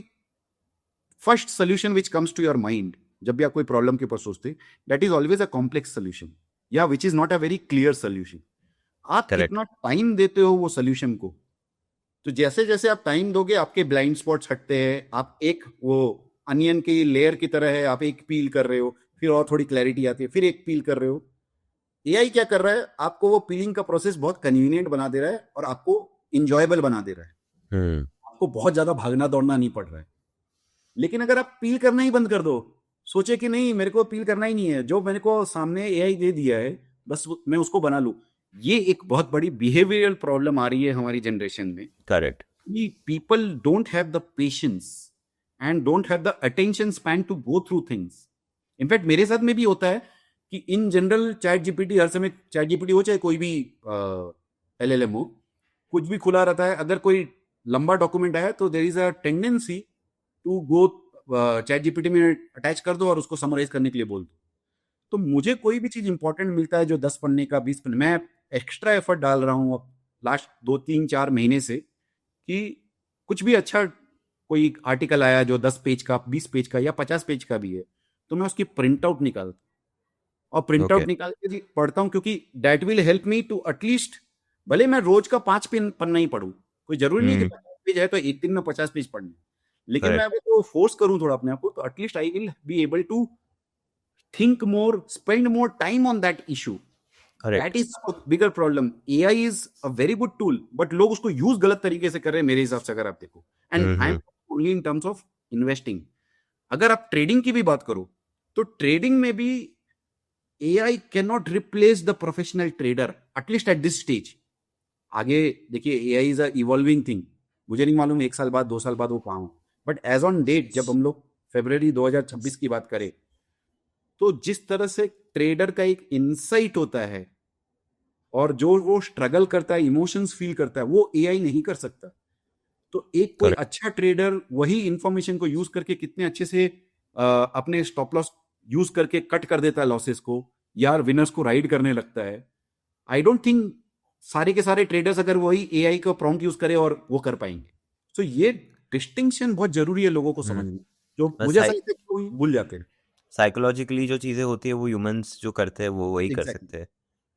first solution which comes to your mind, जब भी आप कोई प्रॉब्लम के ऊपर सोचते, that is always a complex solution या which is not a very clear solution. आप करेक्ट। कितना टाइम देते हो वो सोल्यूशन को, तो जैसे जैसे आप टाइम दोगे आपके ब्लाइंड स्पॉट्स हटते हैं। आप एक वो अनियन की लेयर की तरह है, आप एक पील कर रहे हो, फिर और थोड़ी क्लैरिटी आती है, फिर एक पील कर रहे हो। एआई क्या कर रहा है, आपको वो पीलिंग का प्रोसेस बहुत कन्वीनियंट बना दे रहा है और आपको इंजॉयबल बना दे रहा है। हम्म। आपको बहुत ज्यादा भागना दौड़ना नहीं पड़ रहा है। लेकिन अगर आप पील करना ही बंद कर दो, सोचे कि नहीं मेरे को पील करना ही नहीं है, जो मेरे को सामने एआई दे दिया है बस मैं उसको बना लूं, ये एक बहुत बड़ी बिहेवियरल प्रॉब्लम आ रही है हमारी जनरेशन में। Correct. People don't have the patience and don't have the attention span to go through things. In fact मेरे साथ में भी होता है कि इन जनरल चैट जीपीटी, हर समय चैट जीपीटी हो चाहे कोई भी एलएलएम हो, कुछ भी खुला रहता है। अगर कोई लंबा डॉक्यूमेंट आया तो there is a tendency to go ChatGPT में अटैच कर दो और उसको समराइज करने के लिए बोल दो। तो मुझे कोई भी चीज इंपॉर्टेंट मिलता है जो 10 पन्ने का 20 पन्ने, मैं एक्स्ट्रा एफर्ट डाल रहा हूँ लास्ट 2 3 4 महीने से कि कुछ भी अच्छा कोई आर्टिकल आया जो 10 पेज का 20 पेज का या 50 पेज का भी है, तो मैं उसकी प्रिंट आउट निकालता और प्रिंट ओके। आउट निकाल के जी पढ़ता हूँ, क्योंकि that will help me to at least, भले मैं रोज का 5 पन्ना ही पढ़ूं, कोई जरूरी नहीं कि हम्म। 50 पेज है तो एक दिन में 50 पेज पढ़ने, लेकिन मैं करेक्ट। अगर तो फोर्स करूं थोड़ा अपने आप को, तो at least I will be able to think more, spend more time on that issue. Correct. That is a bigger problem. AI is a very good tool, but लोग उसको यूज गलत तरीके से कर रहे हैं मेरे हिसाब से, अगर आप देखो। And I am hmm. Only in terms of investing. अगर आप ट्रेडिंग की भी बात करो तो ट्रेडिंग में भी AI can not replace the professional trader, at least at this stage. आगे देखिए AI is a evolving thing, मुझे नहीं मालूम 1 साल बाद 2 साल बाद वो कहाँ हो, बट एज ऑन डेट जब हम लोग फरवरी 2026 की बात करें, तो जिस तरह से ट्रेडर का एक इनसाइट होता है और जो वो स्ट्रगल करता है, इमोशंस फील करता है, वो एआई नहीं कर सकता। तो एक कोई करेक्ट। अच्छा ट्रेडर वही इंफॉर्मेशन को यूज करके कितने अच्छे से अपने स्टॉप लॉस यूज करके कट कर देता है लॉसेस को, या विनर्स को राइड करने लगता है। आई डोंट थिंक सारे के सारे ट्रेडर्स अगर वही एआई का प्रॉम्प्ट यूज करे और वो कर पाएंगे। तो ये डिस्टिंक्शन बहुत जरूरी है लोगों को समझना, जो बस मुझे ऐसा लगता है कि कोई भूल जाते हैं। साइकोलॉजिकली जो चीजें होती है वो ह्यूमंस जो करते हैं वो वही कर एग्जैक्टली, सकते हैं।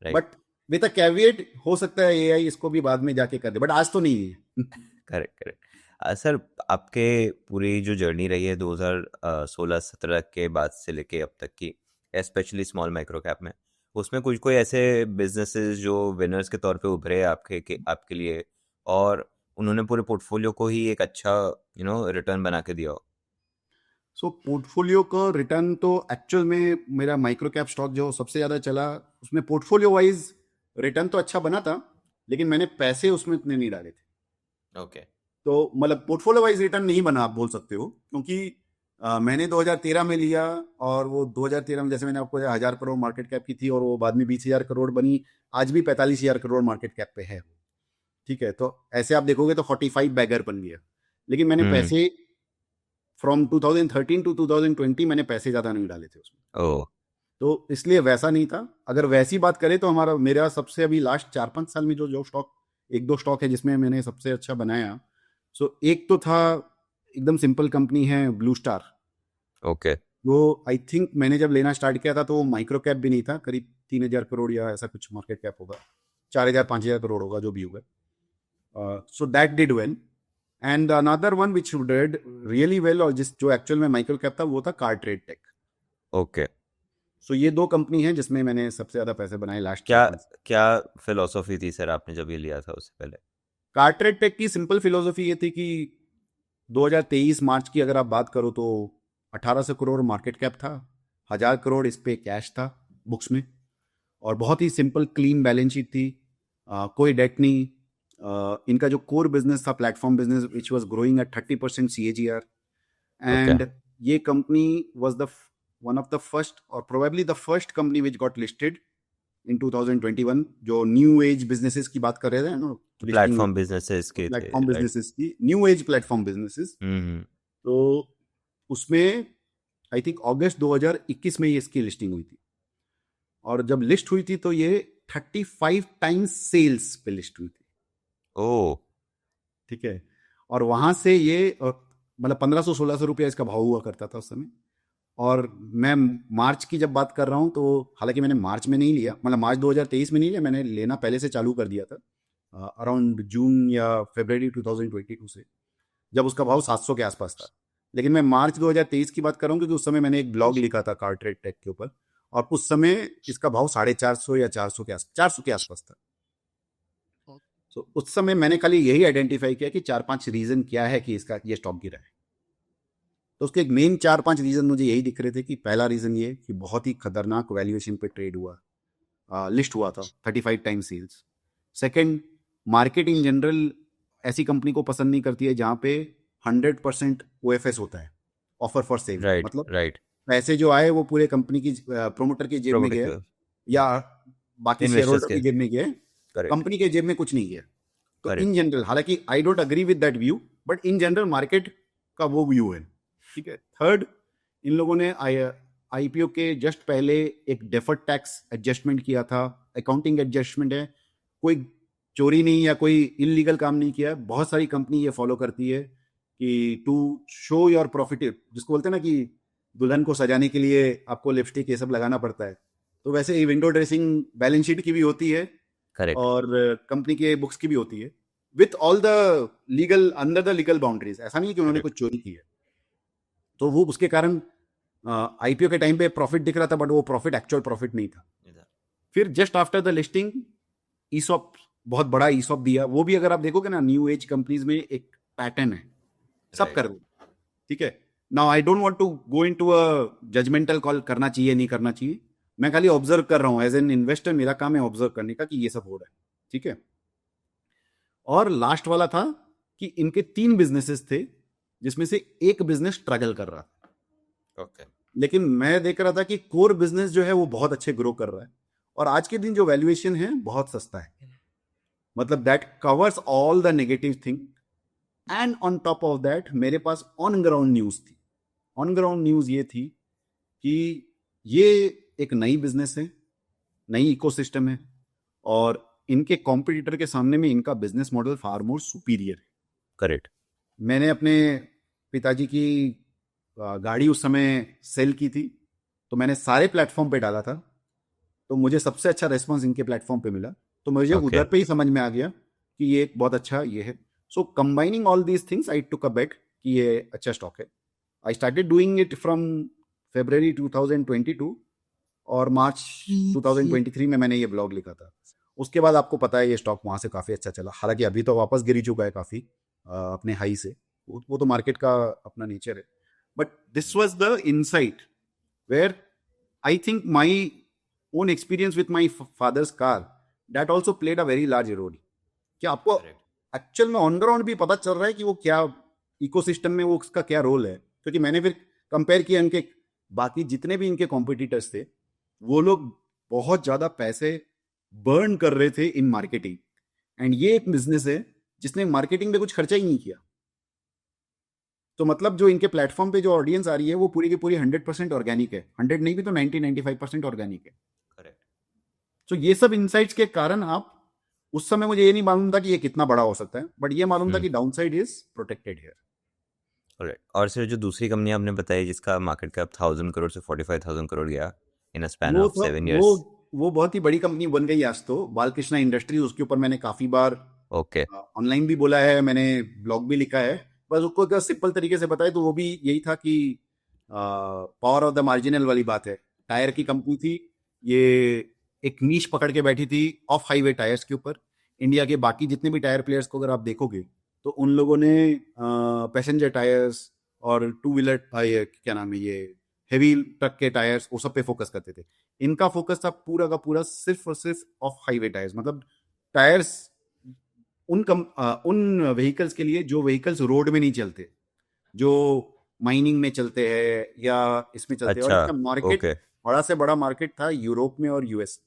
Right. But with a caveat, हो सकता है एआई इसको भी बाद में जाके कर दे, बट आज तो नहीं है। करेक्ट। करेक्ट। सर, आपके पूरी जो जर्नी रही है 2016-17 के बाद से लेके अब तक की, स्पेशली स्मॉल माइक्रो कैप में, उसमें कुछ कोई ऐसे बिजनेसेस जो विनर्स के तौर पे उभरे आपके लिए, और उन्होंने पूरे पोर्टफोलियो को ही एक अच्छा रिटर्न बना के दिया हो? सो पोर्टफोलियो का रिटर्न तो एक्चुअल में मेरा माइक्रो कैप स्टॉक जो सबसे ज्यादा चला, उसमें पोर्टफोलियो वाइज रिटर्न तो अच्छा बना था, लेकिन मैंने पैसे उसमें इतने नहीं डाले थे। ओके। तो मतलब पोर्टफोलियो वाइज रिटर्न नहीं बना, आप बोल सकते हो, क्योंकि मैंने 2013 में लिया, और वो 2013 में जैसे मैंने आपको 1000 करोड़ मार्केट कैप की थी, और वो बाद में 20,000 करोड़ बनी, आज भी 45,000 करोड़ मार्केट कैप पे है। ठीक है, तो ऐसे आप देखोगे तो 45 बैगर बन गया। लेकिन मैंने हम्म। पैसे फ्रॉम 2013 टू 2020 मैंने पैसे ज्यादा नहीं डाले थे उसमें, ओ। तो इसलिए वैसा नहीं था। अगर वैसी बात करें तो मेरा सबसे अभी लास्ट 4 5 साल में जो जो स्टॉक, एक दो स्टॉक है जिसमें मैंने सबसे अच्छा बनाया। सो एक तो था, एकदम सिंपल कंपनी है, ब्लू स्टार। ओके। वो आई थिंक मैंने जब लेना स्टार्ट किया था तो वो माइक्रो कैप भी नहीं था, करीब 3,000 करोड़ या ऐसा कुछ मार्केट कैप होगा, 4,000 5,000 करोड़ होगा जो भी होगा। सो that did well. And another one which did really well, और जिस जो एक्चुअल में माइक्रो कैप था, वो था कार ट्रेड टेक। ओके। सो ये दो कंपनी हैं जिसमें मैंने सबसे ज़्यादा पैसे बनाए लास्ट क्या 4 5। क्या फिलोसॉफी थी सर आपने जब ये लिया था उससे पहले? कार्टरेट टेक की सिंपल फिलोसॉफी ये थी कि 2023 मार्च की अगर आप बात करो तो 1800 करोड़ मार्केट कैप था, 1000 करोड़ इस पे कैश था बुक्स में, और बहुत ही सिंपल क्लीन बैलेंस शीट थी, कोई डेट नहीं। इनका जो कोर बिजनेस था platform business which was growing at 30% CAGR, okay. And ये company was the one of the first और probably the first company which got listed in 2021, जो new age businesses की बात कर रहे थे ना, लिस्टिंग प्लेटफॉर्म बिजनेसेस के थे, प्लेटफॉर्म राइट? बिजनेसेस की, न्यू एज प्लेटफॉर्म बिजनेसेस। हम्म। तो उसमें आई थिंक अगस्त 2021 में ये इसकी लिस्टिंग हुई थी, और जब लिस्ट हुई थी तो ये 35 टाइम्स सेल्स पे लिस्ट हुई थी। ओ। ठीक है, और वहां से ये मतलब 1500-1600 रुपया इसका भाव हुआ करता था उस समय। और मैं मार्च की जब बात कर रहा हूँ तो हालांकि मैंने मार्च में नहीं लिया, मतलब मार्च 2023 में नहीं लिया, मैंने लेना पहले से चालू कर दिया था अराउंड जून या फरवरी 2022 से, जब उसका भाव 700 के आसपास था। लेकिन मैं मार्च 2023 की बात कर रहा हूँ क्योंकि उस समय मैंने एक ब्लॉग लिखा था कार्टरेट टेक के ऊपर, और उस समय इसका भाव 450 या 400 के आसपास था। तो उस समय मैंने खाली यही आइडेंटिफाई किया कि 4-5 रीजन क्या है कि इसका ये स्टॉक गिरा है। तो उसके एक मेन 4-5 रीजन मुझे यही दिख रहे थे कि पहला रीजन ये कि बहुत ही खतरनाक वैल्यूएशन पे ट्रेड हुआ, लिस्ट हुआ था 35 time sales. Second, market in general ऐसी कंपनी को पसंद नहीं करती है जहां पे 100% OFS होता है, ऑफर फॉर सेल, राइट, मतलब राइट। पैसे जो आए वो पूरे कंपनी की प्रोमोटर की जेब में गए प्रोमोटर या बाकी शेयर इन्वेस्टर्स होल्डर के। की जेब में गए, करेक्ट, कंपनी के जेब में कुछ नहीं गया। तो इन करेक्ट। जनरल, हालांकि I don't agree with that view, but in general market का वो व्यू है। ठीक है। थर्ड, इन लोगों ने आईपीओ के जस्ट पहले एक डेफर्ड टैक्स एडजस्टमेंट किया था, अकाउंटिंग एडजस्टमेंट है, कोई चोरी नहीं या कोई इलीगल काम नहीं किया। बहुत सारी कंपनी ये फॉलो करती है कि टू शो योर प्रॉफिट, जिसको बोलते हैं ना कि दुल्हन को सजाने के लिए आपको लिपस्टिक ये सब लगाना पड़ता है, तो वैसे ही विंडो ड्रेसिंग बैलेंस शीट की भी होती है करेक्ट। और कंपनी के बुक्स की भी होती है, with all the legal, under the legal boundaries. ऐसा नहीं कि उन्होंने करेक्ट। कुछ चोरी की है। तो वो उसके कारण आईपीओ के टाइम पे प्रॉफिट दिख रहा था, बट वो प्रॉफिट एक्चुअल प्रॉफिट नहीं था। फिर just after the listing ESOP, बहुत बड़ा ईसॉप दिया, वो भी अगर आप देखोगे ना न्यू एज कंपनीज में एक पैटर्न है, सब कर रहे। ठीक है। Now I don't want to go into a judgemental call, करना चाहिए नहीं करना चाहिए, मैं खाली ऑब्जर्व कर रहा हूं एज एन इन्वेस्टर, मेरा काम है ऑब्जर्व करने का कि ये सब हो रहा है। ठीक है। और लास्ट वाला था कि इनके 3 बिजनेसेस थे जिसमें से एक बिजनेस स्ट्रगल कर रहा था, ओके। लेकिन मैं देख रहा था कि कोर बिजनेस जो है वो बहुत अच्छे ग्रो कर रहा है, और आज के दिन जो वैल्यूएशन है बहुत सस्ता है, मतलब that covers all the negative thing. And on top of that मेरे पास ऑन ग्राउंड न्यूज थी। ऑन ग्राउंड न्यूज ये थी कि ये एक नई बिजनेस है, नई इकोसिस्टम है, और इनके कॉम्पिटिटर के सामने में इनका बिजनेस मॉडल फार मोर सुपीरियर है। करेक्ट। मैंने अपने पिताजी की गाड़ी उस समय सेल की थी, तो मैंने सारे प्लेटफॉर्म पे डाला था, तो मुझे सबसे अच्छा रेस्पॉन्स इनके प्लेटफॉर्म पे मिला, तो मुझे ओके। उधर पे ही समझ में आ गया कि ये एक बहुत अच्छा ये है। So combining all these things I took a bet कि ये अच्छा स्टॉक है। I started doing it from February 2022, और मार्च 2023 में मैंने ये ब्लॉग लिखा था। उसके बाद आपको पता है ये स्टॉक वहां से काफी अच्छा चला, हालांकि अभी तो वापस गिर ही चुका है काफी अपने हाई से, वो तो मार्केट का अपना नेचर है। But this was the insight where I think my own experience with my father's car, that also played a very large role. क्या आपको एक्चुअल में ऑन ग्राउंड भी पता चल रहा है कि वो क्या इकोसिस्टम में वो उसका क्या रोल है? क्योंकि मैंने फिर कंपेयर किया इनके बाकी जितने भी इनके कॉम्पिटिटर्स थे, वो लोग बहुत ज्यादा पैसे बर्न कर रहे थे इन मार्केटिंग, एंड ये एक बिजनेस है जिसने मार्केटिंग में कुछ खर्चा ही नहीं किया। तो मतलब जो इनके प्लेटफॉर्म पे जो ऑडियंस आ रही है वो पूरी की पूरी 100% ऑर्गेनिक है, 100 नहीं भी तो 90-95% ऑर्गेनिक है। करेक्ट। तो ये सब इनसाइट्स के कारण आप, उस समय मुझे ये नहीं मालूम था कि ये कितना बड़ा हो सकता है, बट ये मालूम था कि down side is protected here. Correct. और सिर्फ जो दूसरी कंपनी आपने बताई जिसका मार्केट कैप 1000 करोड़ से 45,000 करोड़ गया इन अ स्पैन वो ऑफ तो 7 years। वो बहुत ही बड़ी कंपनी बन गई आज तो, बालकृष्णा इंडस्ट्रीज, उसके ऊपर मैंने काफी बार ओके। ऑनलाइन भी बोला है, मैंने ब्लॉग भी लिखा है। बस उसको अगर सिंपल तरीके से बताए तो वो भी यही था कि पावर ऑफ द मार्जिनल वाली बात है, टायर की कंपनी थी। ये एक नीश पकड़ के बैठी थी ऑफ हाईवे टायर्स के ऊपर। इंडिया के बाकी जितने भी टायर प्लेयर्स को अगर आप देखोगे तो उन लोगों ने पैसेंजर टायर्स और टू व्हीलर, ये क्या नाम है, ये हेवी ट्रक के टायर्स, वो सब पे फोकस करते थे। इनका फोकस था पूरा का पूरा सिर्फ और सिर्फ ऑफ हाईवे टायर्स, मतलब टायर्स उन व्हीकल्स के लिए जो व्हीकल्स रोड में नहीं चलते, जो माइनिंग में चलते हैं या इसमें चलते हैं। और अच्छा। इसका मार्केट ओके। बड़ा से बड़ा मार्केट था यूरोप में और यूएस।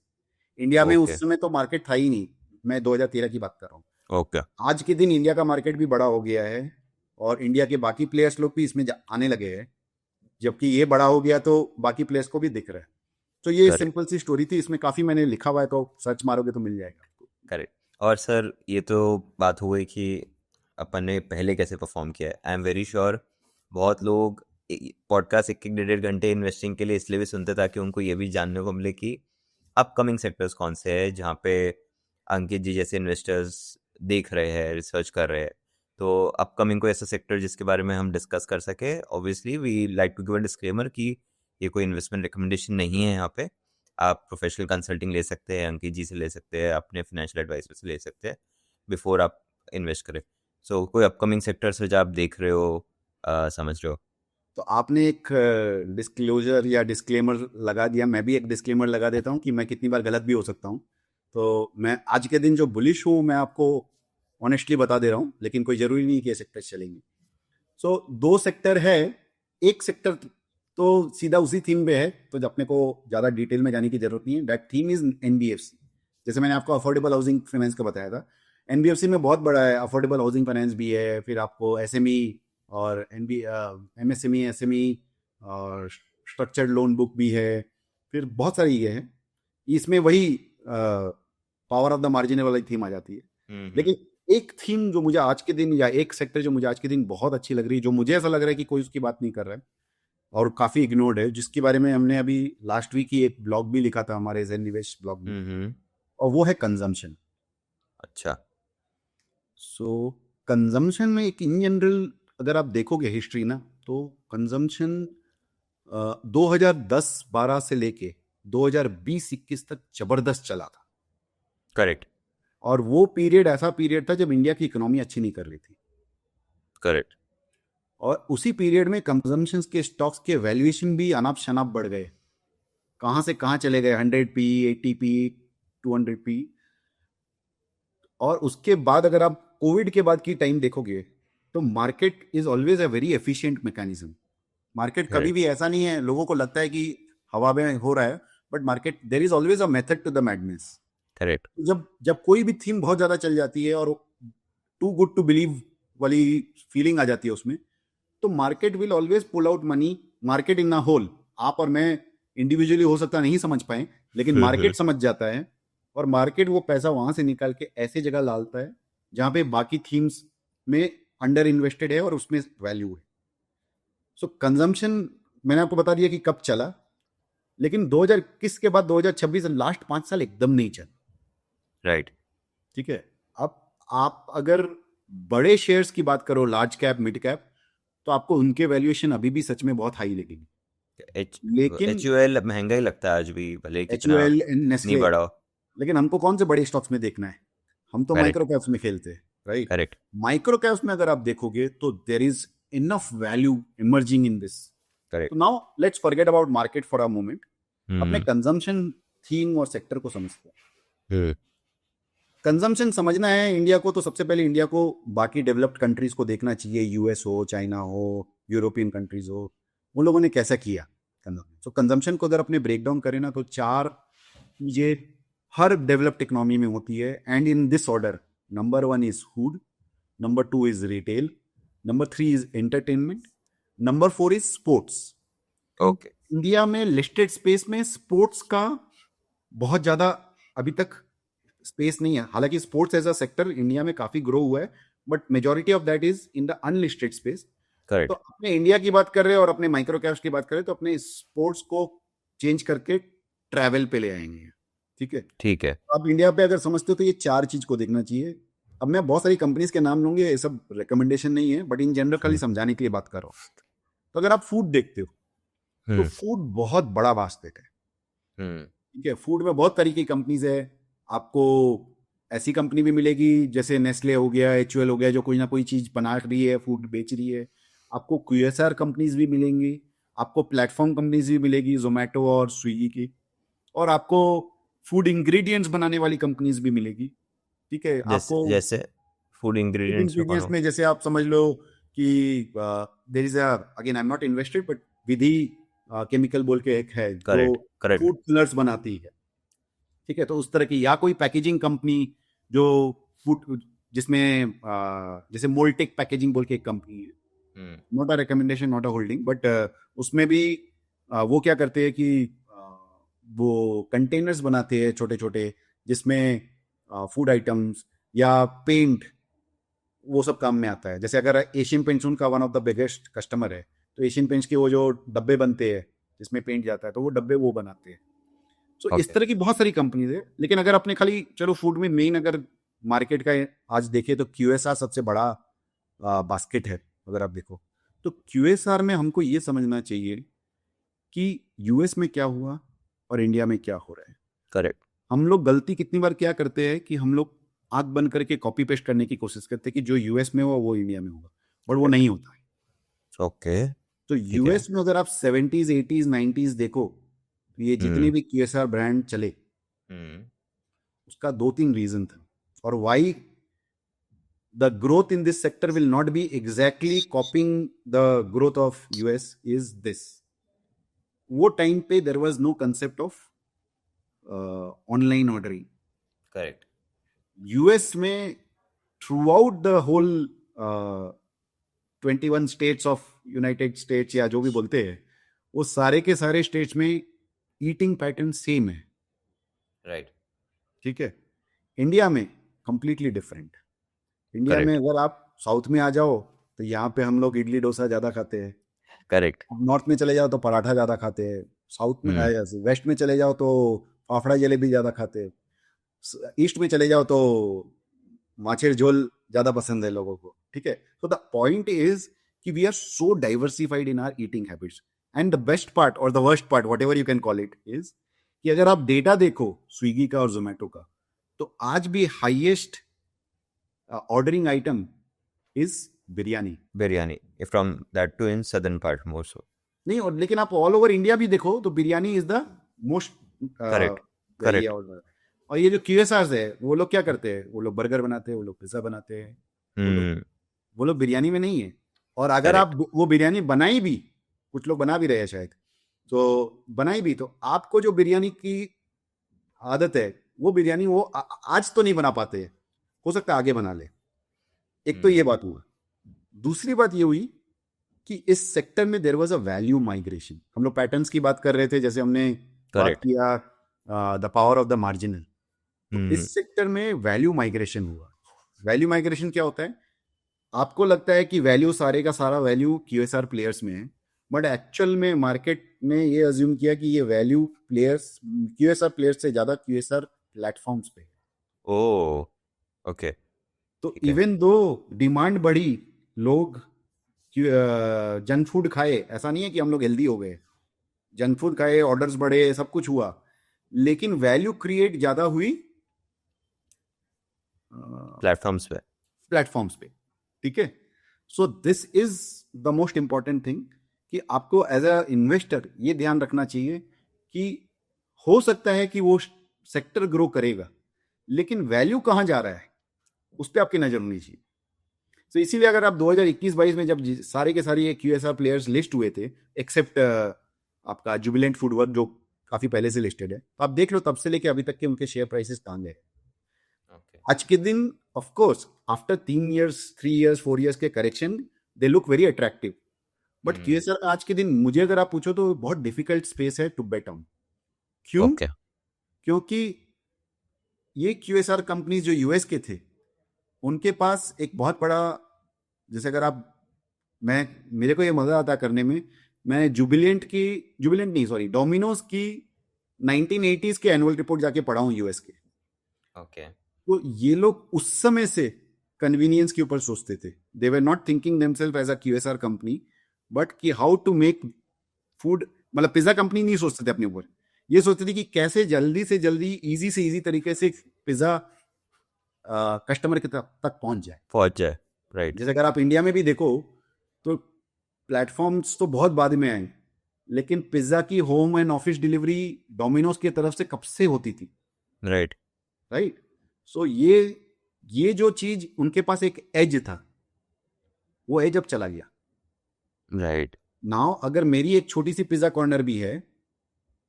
इंडिया में ओके। उस समय तो मार्केट था ही नहीं, मैं 2013 की बात कर रहा हूँ। ओके। आज के दिन इंडिया का मार्केट भी बड़ा हो गया है और इंडिया के बाकी प्लेयर्स लोग भी इसमें आने लगे हैं, जबकि ये बड़ा हो गया तो बाकी प्लेयर्स को भी दिख रहा है। तो ये करेक्ट। सिंपल सी स्टोरी थी, इसमें काफ़ी मैंने लिखा हुआ है, तो सर्च मारोगे तो मिल जाएगा आपको। करेक्ट। और सर ये तो बात हो गई कि अपन ने पहले कैसे परफॉर्म किया है। आई एम वेरी श्योर बहुत लोग पॉडकास्ट एक एक 1.5 घंटे इन्वेस्टिंग के लिए इसलिए भी सुनते ताकि उनको ये भी जानने को मिले कि अपकमिंग सेक्टर्स कौन से हैं जहाँ पे अंकित जी जैसे इन्वेस्टर्स देख रहे हैं, रिसर्च कर रहे हैं। तो अपकमिंग कोई ऐसा सेक्टर जिसके बारे में हम डिस्कस कर सके। Obviously we like to give a disclaimer कि ये कोई इन्वेस्टमेंट रिकमेंडेशन नहीं है। यहाँ पे आप प्रोफेशनल कंसल्टिंग ले सकते हैं, अंकित जी से ले सकते हैं, अपने फाइनेंशियल एडवाइजर से ले सकते हैं बिफोर आप इन्वेस्ट करें। सो कोई अपकमिंग सेक्टर्स जो आप देख रहे हो, समझ रहे हो। तो आपने एक डिस्क्लोजर या डिस्क्लेमर लगा दिया, मैं भी एक डिस्क्लेमर लगा देता हूँ कि मैं कितनी बार गलत भी हो सकता हूँ। तो मैं आज के दिन जो बुलिश हूँ मैं आपको ऑनेस्टली बता दे रहा हूँ, लेकिन कोई ज़रूरी नहीं कि ये सेक्टर चलेंगे। सो दो सेक्टर है। एक सेक्टर तो सीधा उसी थीम पे है, तो अपने को ज़्यादा डिटेल में जाने की जरूरत नहीं है। That theme is NBFC. जैसे मैंने आपको अफोर्डेबल हाउसिंग फाइनेंस का बताया था, एनबीएफसी में बहुत बड़ा है, अफोर्डेबल हाउसिंग फाइनेंस भी है, फिर आपको एसएमई और एमएसएमई, एसएमई और स्ट्रक्चर्ड लोन बुक भी है, फिर बहुत सारी ये है। इसमें वही पावर ऑफ द मार्जिन वाली थीम आ जाती है। लेकिन एक थीम जो मुझे आज के दिन, या एक सेक्टर जो मुझे आज के दिन बहुत अच्छी लग रही है, जो मुझे ऐसा लग रहा है कि कोई उसकी बात नहीं कर रहा है और काफ़ी इग्नोर्ड है, जिसके बारे में हमने अभी लास्ट वीक ही एक ब्लॉग भी लिखा था हमारे ज़ेन निवेश ब्लॉग में, और वो है कंजम्पशन। अच्छा। सो कंजम्पशन में एक इन जनरल अगर आप देखोगे हिस्ट्री ना, तो कंजम्पशन 2010-12 से लेके 2020-21 तक जबरदस्त चला था। करेक्ट। और वो पीरियड ऐसा पीरियड था जब इंडिया की इकोनॉमी अच्छी नहीं कर रही थी। करेक्ट। और उसी पीरियड में कंजम्पशन के स्टॉक्स के वैल्यूएशन भी अनाप शनाप बढ़ गए, कहाँ से कहाँ चले गए, 100p, 80p, 200p। और उसके बाद अगर आप कोविड के बाद की टाइम देखोगे तो market is always a very efficient mechanism. Market कभी करेक्ट। भी ऐसा नहीं है, लोगों को लगता है कि हवा में हो रहा है, but market there is always a method to the madness. Correct. जब जब कोई भी थीम बहुत ज्यादा चल जाती है और टू गुड टू बिलीव वाली फीलिंग आ जाती है उसमें, तो market will always pull out money. Market in a whole, आप और मैं इंडिविजुअली हो सकता नहीं समझ पाए, लेकिन मार्केट समझ जाता है। और मार्केट वो पैसा वहां से निकाल के ऐसे जगह डालता है जहां पे बाकी थीम्स में अंडर इन्वेस्टेड है और उसमें वैल्यू है। सो कंजम्पशन मैंने आपको बता दिया कि कब चला, लेकिन 2021 के बाद 2026 लास्ट 5 साल एकदम नहीं चला। राइट। ठीक है। अब आप अगर बड़े शेयर्स की बात करो, लार्ज कैप, मिड कैप, तो आपको उनके वैल्यूएशन अभी भी सच में बहुत हाई लगेगी। लेकिन एच यू एल महंगा ही लगता है आज भी, भले ही एच यू कितना एल, नहीं नेस्ले, बढ़ा हो। लेकिन हमको कौन से बड़े स्टॉक्स में देखना है? हम तो करेक्ट। माइक्रो कैप्स में खेलते हैं, राइट? करेक्ट। माइक्रो कैप्स में अगर आप देखोगे तो there is enough value emerging in this. तो correct. Now let's forget about market for a moment, अपने हम्म। कंजम्पशन थीम और सेक्टर को समझते हैं। हम्म। कंजम्पशन समझना है इंडिया को, तो सबसे पहले इंडिया को बाकी डेवलप्ड कंट्रीज को देखना चाहिए, यूएस हो, चाइना हो, यूरोपियन कंट्रीज हो, उन लोगों ने कैसा किया कंजम्पशन। तो कंजम्पशन को अगर अपने ब्रेक डाउन करें ना, तो 4 चीजें हर डेवलप्ड इकोनॉमी में होती है, and in this order. Number 1 is food, number 2 is retail, number 3 is entertainment, number 4 is sports. Okay. India में लिस्टेड स्पेस में स्पोर्ट्स का बहुत ज्यादा अभी तक स्पेस नहीं है। हालांकि sports as a sector India में काफी ग्रो हुआ है, but majority of that is in the unlisted space. तो करेक्ट। अपने इंडिया की बात कर रहे हैं और अपने माइक्रो कैप्स की बात करें, तो अपने स्पोर्ट्स को चेंज करके ट्रैवल पे ले आएंगे। ठीक है। ठीक है। आप इंडिया पे अगर समझते हो तो ये 4 चीज को देखना चाहिए। अब मैं बहुत सारी कंपनीज के नाम लूंगे, ये सब रिकमेंडेशन नहीं है, बट इन जनरल खाली समझाने के लिए बात कर रहा हूँ। तो अगर आप फूड देखते हो, तो फूड बहुत बड़ा बास्केट है। ठीक है, फूड में बहुत तरीके की कंपनीज है। आपको ऐसी कंपनी भी मिलेगी जैसे नेस्ले हो गया, एचयूएल हो गया, जो कोई ना कोई चीज बना रही है, फूड बेच रही है। आपको क्यूएसआर कंपनीज भी मिलेंगी, आपको प्लेटफॉर्म कंपनीज भी मिलेगी, जोमेटो और स्विगी की, और आपको फूड इंग्रेडिएंट्स बनाने वाली कंपनीज भी मिलेगी। ठीक है, जैसे आपको जैसे फूड फूड इंग्रेडिएंट्स में कौन इंग्रेडिएंट्स हो? में जैसे आप समझ लो कि there is again I am not invested, but Vidhi chemical बोल के एक है जो करेक्ट, करेक्ट। फूड कलर्स बनाती है। ठीक है, तो उस तरह की, या कोई पैकेजिंग कंपनी जो फूड, जिसमें जैसे मोल्टेक पैकेजिंग बोल के एक कंपनी है, not a recommendation, not a holding, but उसमें भी वो क्या करते हैं कि वो कंटेनर्स बनाते हैं छोटे छोटे, जिसमें फूड आइटम्स या पेंट, वो सब काम में आता है। जैसे अगर एशियन पेंट्स उनका one of the biggest customer है, तो एशियन पेंट्स के वो जो डब्बे बनते हैं जिसमें पेंट जाता है, तो वो डब्बे वो बनाते हैं। तो इस ओके। तरह की बहुत सारी कंपनीज है। लेकिन अगर अपने खाली चलो फूड में मेन अगर मार्केट का आज देखें तो क्यूएसआर सबसे बड़ा बास्केट है। अगर आप देखो तो क्यूएसआर में हमको ये समझना चाहिए कि यूएस में क्या हुआ और इंडिया में क्या हो रहा है। करेक्ट। हम लोग गलती कितनी बार क्या करते हैं कि हम लोग आंख बंद करके कॉपी पेस्ट करने की कोशिश करते हैं कि जो यूएस में हुआ वो इंडिया में होगा, बट वो नहीं होता है। ओके। तो ठीक है। यूएस में अगर आप 70s 80s 90s देखो, तो ये जितने भी क्यूएसआर ब्रांड चले, हम्म। उसका 2-3 रीजन था। और why the growth in this sector will not be exactly copying the growth of US is this. वो टाइम पे there was no concept of online ordering. Correct. US में throughout the whole 21 states of United States या जो भी बोलते हैं, वो सारे के सारे स्टेट्स में ईटिंग पैटर्न सेम है। राइट। ठीक है, इंडिया में कंप्लीटली डिफरेंट। इंडिया में करेक्ट, अगर आप साउथ में आ जाओ तो यहाँ पे हम लोग इडली डोसा ज़्यादा खाते हैं। करेक्ट। नॉर्थ में चले जाओ तो पराठा ज़्यादा खाते हैं। साउथ में वेस्ट में चले जाओ तो फाफड़ा जलेबी ज़्यादा खाते हैं। ईस्ट में चले जाओ तो माछेर झोल ज़्यादा पसंद है लोगों को। ठीक है, तो द पॉइंट इज कि we are so diversified in our eating habits. And the best part और the worst part, whatever you can call it, is कि अगर आप डेटा देखो स्विगी का और जोमेटो का, तो आज भी highest ordering item is biryani. Biryani from that too in southern part more so. नहीं, और लेकिन आप ऑल ओवर इंडिया भी देखो तो biryani is the most correct, very correct. और ये जो क्यूएसआर है वो लोग क्या करते हैं, वो लोग बर्गर बनाते हैं, वो लोग पिज्जा बनाते हैं, वो लोग बिरयानी में नहीं है। और अगर आप करेक्ट। वो बिरयानी बनाई भी, कुछ लोग बना भी रहे हैं शायद, तो बनाई भी तो आपको जो बिरयानी की आदत है, वो बिरयानी वो आज तो नहीं बना पाते हैं, हो सकता है आगे बना ले। एक तो ये बात हुआ। दूसरी बात ये हुई कि इस सेक्टर में there was a value migration. हम लोग पैटर्न्स की बात कर रहे थे, जैसे हमने बात करेक्ट। किया the power of the marginal. तो इस सेक्टर में वैल्यू माइग्रेशन हुआ। वैल्यू माइग्रेशन क्या होता है? आपको लगता है कि वैल्यू, सारे का सारा वैल्यू क्यूएसआर प्लेयर्स में है, बट एक्चुअल में मार्केट ने ये अज्यूम किया कि ये वैल्यू प्लेयर्स क्यूएसआर प्लेयर्स से ज्यादा क्यूएसआर प्लेटफॉर्म्स पे है। ओ, ओके। तो ठीक है। इवन दो डिमांड बढ़ी, लोग जंक फूड खाए, ऐसा नहीं है कि हम लोग हेल्दी हो गए, जंक फूड खाए, ऑर्डर्स बढ़े, सब कुछ हुआ, लेकिन वैल्यू क्रिएट ज्यादा हुई प्लेटफॉर्म्स पे। प्लेटफॉर्म्स पे। ठीक है, so this is the most important thing कि आपको एज अ इन्वेस्टर ये ध्यान रखना चाहिए कि हो सकता है कि वो सेक्टर ग्रो करेगा, लेकिन वैल्यू कहां जा रहा है उस पर आपकी नजर होनी चाहिए। तो इसीलिए अगर आप 2021-22 में जब सारे के सारे ये क्यूएसआर प्लेयर्स लिस्ट हुए थे, एक्सेप्ट आपका जुबिलेंट फूडवर्क जो काफी पहले से लिस्टेड है, तो आप देख लो तब से लेके अभी तक के उनके शेयर प्राइसेस कहां गए। आज के दिन of course after 3 years 3 years 4 years के correction they look very attractive, but QSR आज के दिन मुझे अगर आप पूछो तो बहुत डिफिकल्ट स्पेस है टू बेट ऑन। क्यों? ओके। क्योंकि ये क्यूएसआर कंपनी जो यूएस के थे, उनके पास एक बहुत बड़ा, जैसे अगर आप, मैं, मेरे को ये मजा आता करने में, मैं जुबिलेंट नहीं सॉरी डोमिनोज की 1980s के एनुअल रिपोर्ट जाके पढ़ा हूं यूएस के। ओके। तो ये लोग उस समय से कन्वीनियंस के ऊपर सोचते थे। They were not thinking themselves as a QSR company, but कि हाउ टू मेक फूड, मतलब पिज्जा कंपनी नहीं सोचते थे अपने ऊपर ये सोचते थे कि कैसे जल्दी से जल्दी इजी से इजी तरीके से पिज्जा कस्टमर के तक पहुंच जाए। राइट। जैसे अगर आप इंडिया में भी देखो तो प्लेटफॉर्म्स तो बहुत बाद में आए, लेकिन पिज्जा की home and office delivery Domino's की तरफ से कब से होती थी। राइट। राइट। सो ये जो चीज उनके पास एक एज था, वो एज अब चला गया। राइट। नाउ अगर मेरी एक छोटी सी पिज्जा कॉर्नर भी है,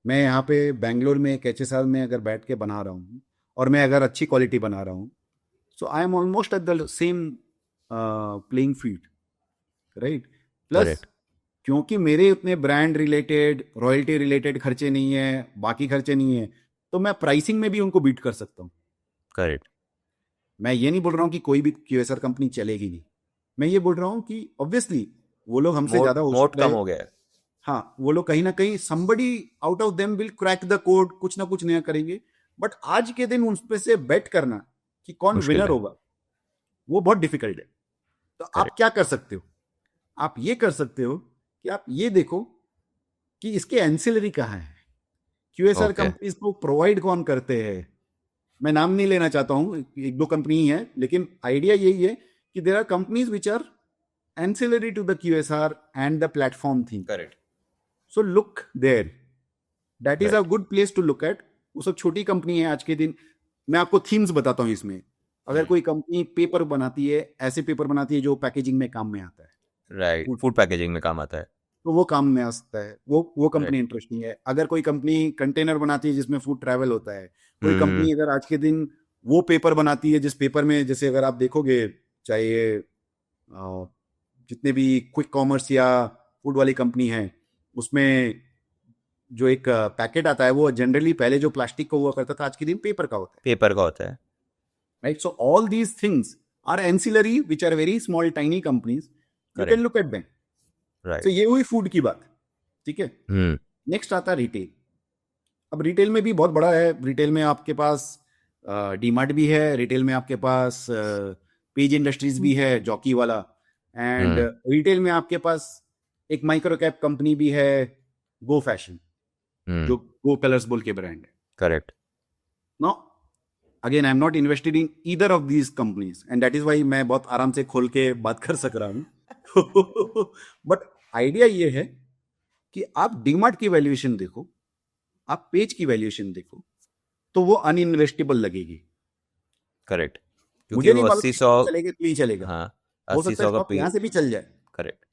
मैं यहाँ पे बैंगलोर में एक HSR में अगर बैठ के बना रहा हूँ और मैं अगर अच्छी क्वालिटी बना रहा हूँ, so I am almost at the same playing field. Right. Plus correct. क्योंकि मेरे उतने ब्रांड रिलेटेड रॉयल्टी रिलेटेड खर्चे नहीं है, बाकी खर्चे नहीं है, तो मैं प्राइसिंग में भी उनको बीट कर सकता हूँ। करेक्ट। मैं ये नहीं बोल रहा हूँ कि कोई भी QSR कंपनी चलेगी नहीं, मैं ये बोल रहा हूँ कि ऑब्वियसली वो लोग हमसे ज्यादा हो मोट सकते कम हैं। हो गया है। हाँ, वो लोग कहीं ना कहीं somebody out of them will crack the code, कुछ ना कुछ नया करेंगे। बट आज के दिन उन पे से बेट करना कि कौन मुश्किल विनर है। होगा, वो बहुत डिफिकल्ट है। तो आप करेक्ट। क्या कर सकते हो? आप ये कर सकते हो कि आप ये देखो कि इसके एंसिलरी कहाँ है, QSR ओके। कंपनीज को प्रोवाइड कौन करते हैं। मैं नाम नहीं लेना चाहता हूँ, एक दो कंपनी ही है, लेकिन आइडिया यही है कि there are companies which are ancillary to the QSR and the platform thing. करेक्ट। So look there. That is a right. good place to look at. वो सब छोटी कंपनी है आज के दिन। मैं आपको थीम्स बताता हूँ इसमें। अगर कोई कंपनी पेपर बनाती है, ऐसे पेपर बनाती है जो पैकेजिंग में काम में आता है, राइट। फूड पैकेजिंग में काम आता है। तो वो काम में आ सकता है, वो कंपनी राइट। इंटरेस्टिंग है। अगर कोई कंपनी कंटेनर बनाती है जिसमें फूड ट्रैवल होता है, कोई हम्म। कंपनी अगर आज के दिन वो पेपर बनाती है जिस पेपर में, जैसे अगर आप देखोगे, चाहे ये जितने भी क्विक कॉमर्स या फूड वाली कंपनी है, उसमें जो एक पैकेट आता है वो जनरली पहले जो प्लास्टिक का हुआ करता था, आज के दिन पेपर का होता है। पेपर का होता है। Right. So all these things are ancillary which are very small tiny companies, you can correct. Look at them. Right. तो ये हुई फूड की बात। ठीक है। हम्म। नेक्स्ट आता है रिटेल। अब रिटेल में भी बहुत बड़ा है। रिटेल में आपके पास डीमार्ट भी है, रिटेल में आपके पास पेज इंडस्ट्रीज भी है, जॉकी वाला, एंड रिटेल में आपके पास एक माइक्रो कैप कंपनी भी है, गो फैशन, जो गो कलर्स बोल के ब्रांड है। Correct. No, again I am not invested in either of these companies, and that is why मैं बहुत आराम से खोल के बात कर सक रहा हूँ। बट आइडिया ये है कि आप डीमार्ट की वैल्यूएशन देखो, आप पेज की वैल्यूएशन देखो, तो वो अनइन्वेस्टेबल लगेगी। करेक्ट। क्योंकि मुझे वो नहीं मालूम 80-100। चलेगा कि नहीं चलेगा। हाँ। हो 80 सकता है 100 का स्टॉक यहाँ से भी चल जाए, करेक्ट।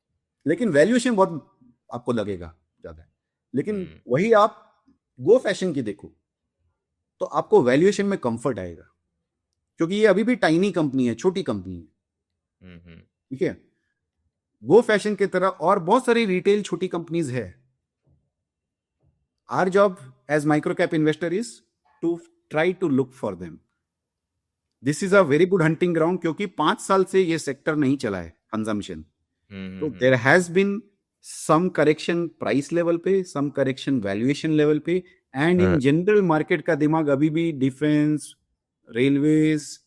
लेकिन वैल्यूएशन बहुत आपको लगेगा ज्यादा है। लेकिन हम्म। वही आप गो फैशन की देखो, तो आपको वैल्यूएशन में कंफर्ट आएगा, क्योंकि ये अभी भी टाइनी कंपनी है, छोटी कंपनी है। ठीक है। गो फैशन की तरह और बहुत सारी रिटेल छोटी कंपनीज है। Our job as micro cap investor is to try to look for them. This is a very good hunting ground, क्योंकि 5 साल से ये सेक्टर नहीं चला है कंजम्पशन। तो there has been some correction price level पे, सम करेक्शन वैल्यूएशन लेवल पे, एंड इन जनरल मार्केट का दिमाग अभी भी डिफेंस, रेलवेज,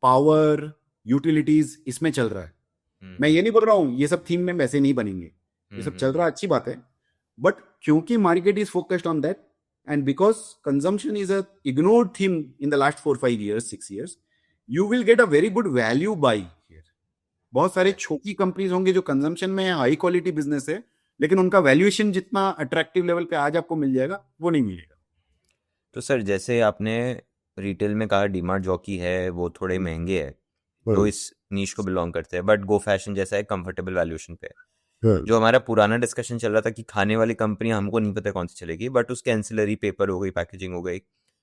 पावर, यूटिलिटीज, इसमें चल रहा है। मैं ये नहीं बोल रहा हूं ये सब थीम में वैसे नहीं बनेंगे, ये सब चल रहा है, अच्छी बात है। बट क्योंकि market is focused on that, and because consumption is a ignored theme in the last 4-5 years, 6 years, you will get a very good value buy here. बहुत सारे छोटी कंपनीज होंगे जो कंजम्पशन में हाई क्वालिटी बिजनेस है, लेकिन उनका valuation जितना अट्रैक्टिव लेवल पे आज आपको मिल जाएगा, वो नहीं मिलेगा। तो सर, जैसे आपने रिटेल में कहा डीमार्ट जॉकी है वो थोड़े महंगे है, तो इस नीश को बिलोंग करते हैं, बट गो फैशन जैसा है कंफर्टेबल वैल्यूएशन पे। जो हमारा पुराना डिस्कशन चल रहा था कि खाने वाली कंपनी हमको नहीं पता कौन सी चलेगी, बट उसके एंसिलरी पेपर हो गई, पैकेजिंग हो गई,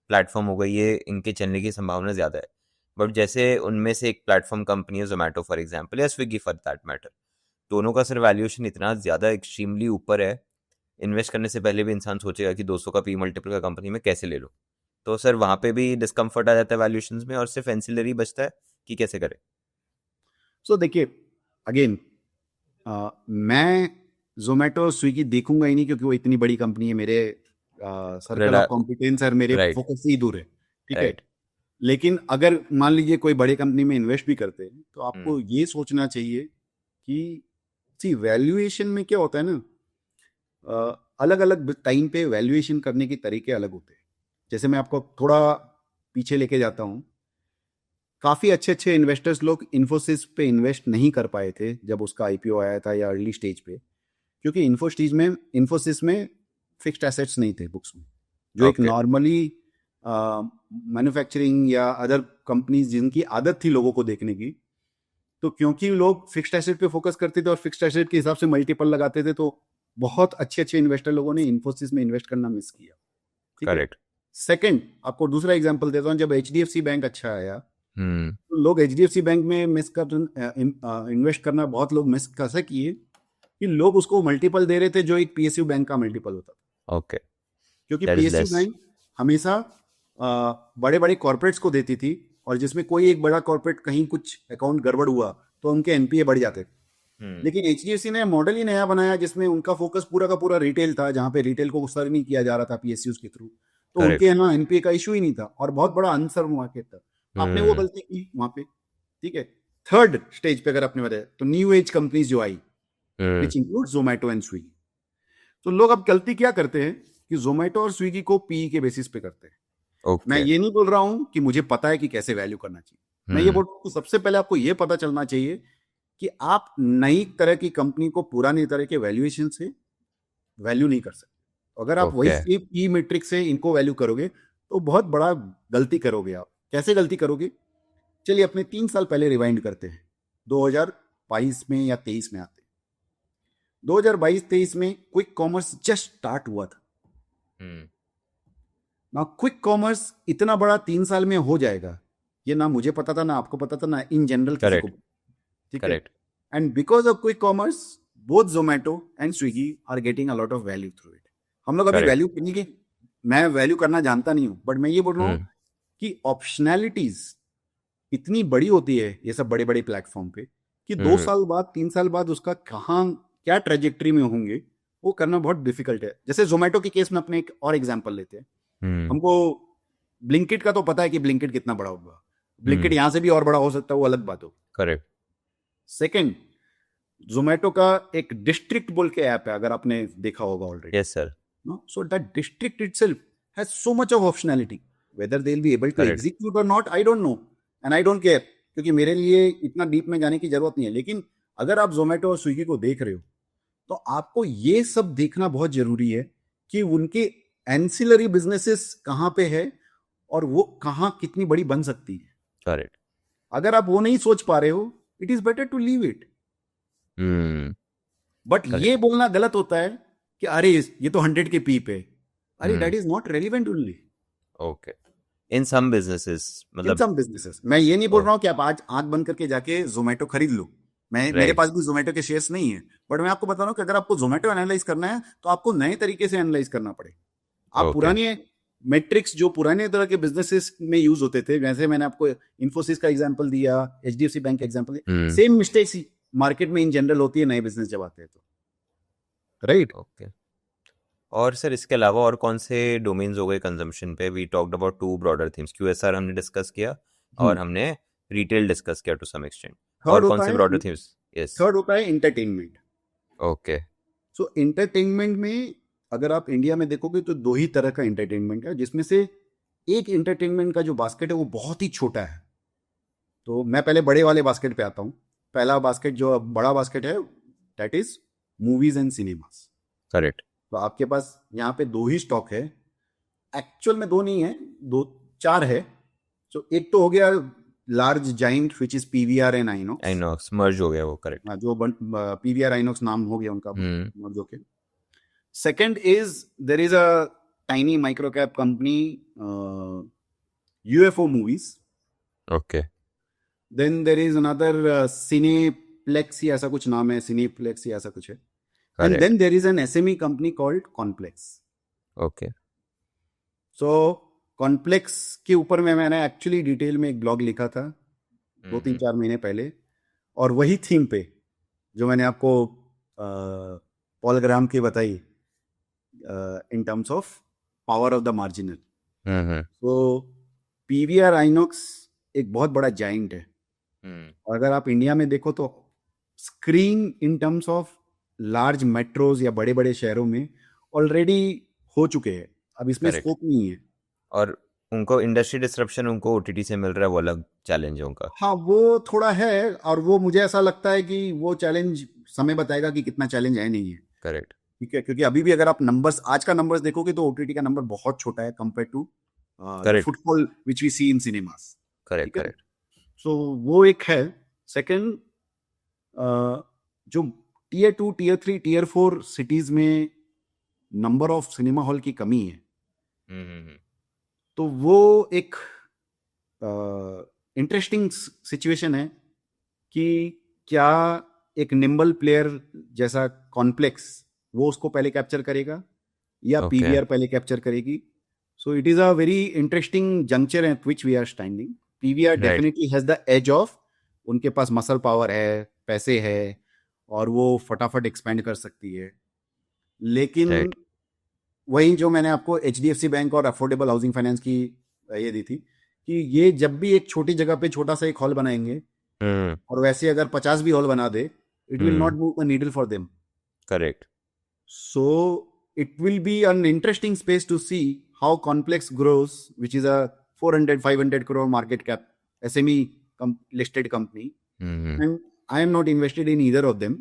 प्लेटफॉर्म हो गई, ये इनके चलने की संभावना ज़्यादा है। बट जैसे उनमें से एक प्लेटफॉर्म कंपनी है जोमेटो फॉर एग्जाम्पल, या स्विगी फॉर दैट मैटर, दोनों का सर वैल्यूएशन इतना ज़्यादा एक्सट्रीमली ऊपर है, इन्वेस्ट करने से पहले भी इंसान सोचेगा कि 200 का पी मल्टीपल का कंपनी में कैसे ले लो। तो सर वहाँ पे भी डिस्कम्फर्ट आ जाता है वैल्यूएशंस में, और सिर्फ एंसिलरी बचता है कि कैसे करें। सो देखिए, अगेन मैं जोमेटो स्विगी देखूंगा ही नहीं, क्योंकि वो इतनी बड़ी कंपनी है, मेरे सर्कल ऑफ कॉम्पिटेंस और मेरे फोकस से ही दूर है। ठीक है। लेकिन अगर मान लीजिए कोई बड़े कंपनी में इन्वेस्ट भी करते हैं, तो आपको ये सोचना चाहिए कि सी वैल्यूएशन में क्या होता है ना, अलग अलग टाइम पे वैल्यूएशन करने के तरीके अलग होते हैं। जैसे मैं आपको थोड़ा पीछे लेके जाता हूँ, काफ़ी अच्छे अच्छे इन्वेस्टर्स लोग इन्फोसिस पे इन्वेस्ट नहीं कर पाए थे जब उसका आईपीओ आया था या अर्ली स्टेज पे, क्योंकि इन्फोसिस में फिक्स्ड एसेट्स नहीं थे बुक्स में, जो एक ओके नॉर्मली मैन्युफैक्चरिंग या अदर कंपनीज जिनकी आदत थी लोगों को देखने की, तो क्योंकि लोग फिक्स्ड एसेट पे फोकस करते थे और फिक्स्ड एसेट के हिसाब से मल्टीपल लगाते थे, तो बहुत अच्छे अच्छे इन्वेस्टर लोगों ने इन्फोसिस में इन्वेस्ट करना मिस किया। ठीक है। करेक्ट। सेकंड, आपको दूसरा एग्जांपल देता हूँ, जब एचडीएफसी बैंक अच्छा आया हम्म तो लोग एचडीएफसी बैंक में इन्वेस्ट करना बहुत लोग मिस कैसे किए कि लोग उसको मल्टीपल दे रहे थे जो एक पीएसयू बैंक का मल्टीपल होता था, ओके क्योंकि that is PSU less. Bank हमेशा बड़े बड़े कॉर्पोरेट्स को देती थी, और जिसमें कोई एक बड़ा कॉर्पोरेट कहीं कुछ अकाउंट गड़बड़ हुआ तो उनके एनपीए बढ़ जाते थे। लेकिन एचडीएफसी ने मॉडल ही नया बनाया जिसमें उनका फोकस पूरा का पूरा रिटेल था, जहां पे रिटेल को सर्व नहीं किया जा रहा था पीएसयूज के थ्रू, तो उनके करेक्ट। यहाँ एनपीए का इशू ही नहीं था और बहुत बड़ा अनसर्व मार्केट था। आपने वो हम्म गलती की वहां पे। ठीक है। थर्ड स्टेज पे अगर आपने बताया तो न्यू एज कंपनीज जो आई, hmm which include Zomato and Swiggy, तो लोग अब गलती क्या करते हैं कि जोमेटो और स्विगी को पीई के बेसिस पे करते हैं। मैं ओके ये नहीं बोल रहा हूं कि मुझे पता है कि कैसे वैल्यू करना चाहिए, मैं ये बोल रहा हूं कि सबसे पहले आपको ये पता चलना चाहिए कि आप नई तरह की कंपनी को पुरानी तरह के वैल्यूएशन से वैल्यू नहीं कर सकते। अगर आप वही ओके सेम ई मेट्रिक से इनको वैल्यू करोगे तो बहुत बड़ा गलती करोगे आप। कैसे गलती करोगे? चलिए अपने 3 साल पहले रिवाइंड करते हैं, 2022 में या 23 में आते हैं। 2022-23 में क्विक कॉमर्स जस्ट स्टार्ट हुआ था हम्म ना। क्विक कॉमर्स इतना बड़ा 3 साल में हो जाएगा, ये ना मुझे पता था, ना आपको पता था, ना इन जनरल किसी को। करेक्ट ठीक है। Correct and because of quick commerce both Zomato and Swiggy are getting a lot of value through it. हम लोग अभी करेक्ट वैल्यू करने के, मैं वैल्यू करना जानता नहीं हूं, बट मैं ये बोल रहा हूं हम्म कि ऑप्शनैलिटीज इतनी बड़ी होती है ये सब बड़े बड़े प्लेटफॉर्म पे, कि दो हम्म साल बाद 3 साल बाद उसका कहाँ क्या ट्रेजेक्टरी में होंगे वो करना बहुत डिफिकल्ट है। जैसे जोमेटो के केस में अपने एक और एग्जांपल लेते हैं। हम्म हमको ब्लिंकिट का तो पता है कि ब्लिंकिट कितना बड़ा होगा, ब्लिंकिट हम्म यहां से भी और बड़ा हो सकता है, वो अलग बात हो। करेक्ट सेकंड, जोमेटो का एक डिस्ट्रिक्ट बोल के ऐप है, अगर आपने देखा होगा already. Yes sir No? So that district itself has so much of optionality. Whether they'll be able to correct execute or not, I don't know. And I don't care. क्योंकि मेरे लिए इतना डीप में जाने की जरूरत नहीं है। लेकिन अगर आप जोमेटो और स्विगी को देख रहे हो तो आपको ये सब देखना बहुत जरूरी है कि उनके एंसिलरी बिजनेसेस कहाँ पे है और वो कहाँ कितनी बड़ी बन सकती है। करेक्ट अगर आप वो नहीं सोच पा रहे हो, it is better to leave it. Hmm but ये करेक्ट बोलना गलत होता है कि अरे ये तो 100 के पीप है। अरे hmm that is not relevant only okay in some businesses in मतलब सम बिजनेसेस। मैं ये नहीं बोल ओ रहा हूँ कि आप आज आंख बंद करके जाके जोमेटो खरीद लो। मैं मेरे राइट पास भी जोमेटो के शेयर्स नहीं है, बट मैं आपको बता रहा हूँ कि अगर आपको जोमेटो एनालाइज करना है तो आपको नए तरीके से एनालाइज करना पड़ेगा। आप ओके पुराने मेट्रिक्स जो पुराने तरह के बिजनेसेस में यूज होते थे, जैसे मैंने आपको इन्फोसिस का एग्जांपल दिया, एचडीएफसी बैंक का एग्जांपल दिया, सेम मिस्टेक्स ही मार्केट में इन जनरल होती है नए बिजनेस जब आते हैं तो। राइट। ओके और सर इसके अलावा और कौन से डोमेन्स हो गए कंजम्पशन पे? We talked about two broader themes, QSR हमने डिस्कस किया और हमने रिटेल डिस्कस किया टू सम एक्सटेंट। और थर्ड कौन होता से है ब्रॉडर थीम्स? यस थर्ड होता है इंटरटेनमेंट। ओके सो इंटरटेनमेंट में अगर आप इंडिया में देखोगे तो दो ही तरह का इंटरटेनमेंट है, जिसमें से एक इंटरटेनमेंट का जो बास्केट है वो बहुत ही छोटा है। तो मैं पहले बड़े वाले बास्केट पे आता हूँ। पहला बास्केट जो बड़ा बास्केट है, that is movies and cinemas. Correct तो आपके पास यहाँ पे दो ही स्टॉक है, एक्चुअल में दो नहीं है, दो चार है। तो एक तो हो गया large giant which is PVR and INOX. INOX merge हो गया वो, करेक्ट। जो पीवीआर आइनॉक्स नाम हो गया उनका मर्ज होके। Second is there is a tiny micro cap company, UFO Movies. Okay Then there is another Cineplex ही ऐसा कुछ नाम है, Cineplex ही ऐसा कुछ है. And correct then there is an SME company called Complex. Okay So Complex के ऊपर में मैंने एक्चुअली डिटेल में एक ब्लॉग लिखा था 2-3-4 महीने पहले, और वही थीम पे जो मैंने आपको पॉल ग्राम की बताई इन terms of power of the marginal. तो पीवीआर आइनॉक्स एक बहुत बड़ा जाइंट है, और अगर आप इंडिया में देखो तो screen in terms of large metros या बड़े बड़े शहरों में ऑलरेडी हो चुके हैं, अब इसमें करेक्ट। स्कोप नहीं है। और उनको इंडस्ट्री डिसरप्शन उनको ओटीटी से मिल रहा है, वो अलग चैलेंज है उनका। हाँ वो थोड़ा है, और वो मुझे ऐसा लगता है कि वो चैलेंज समय बताएगा कि कितना चैलेंज है नहीं है। करेक्ट। ठीक है, क्योंकि अभी भी अगर आप नंबर्स, आज का नंबर्स देखोगे तो ओटीटी का नंबर बहुत छोटा है compare to the correct. Footfall which we see in cinemas. Correct. ठीक है, करेक्ट। सो वो एक है। सेकंड, जो टीयर 2 टीयर 3 टीयर 4 सिटीज में नंबर ऑफ सिनेमा हॉल की कमी है, हम्म। तो वो एक इंटरेस्टिंग सिचुएशन है कि क्या एक निम्बल प्लेयर जैसा कॉम्प्लेक्स वो उसको पहले कैप्चर करेगा या ओके। पीवीआर पहले कैप्चर करेगी। So it is a very interesting juncture at which we are standing. PVR right. Definitely has the edge of, उनके पास मसल पावर है, पैसे है, और वो फटाफट एक्सपेंड कर सकती है। लेकिन राइट। वही जो मैंने आपको एचडीएफसी बैंक और अफोर्डेबल हाउसिंग फाइनेंस की ये दी थी, कि ये जब भी एक छोटी जगह पे छोटा सा एक हॉल बनाएंगे, हम्म। और वैसे अगर 50 भी हॉल बना दे, it will not hmm. Move the needle for them. Correct. So it will be an interesting space to see how Complex grows, which is a 400, 500 crore market cap SME listed company. Hmm. And I am not invested in either of them.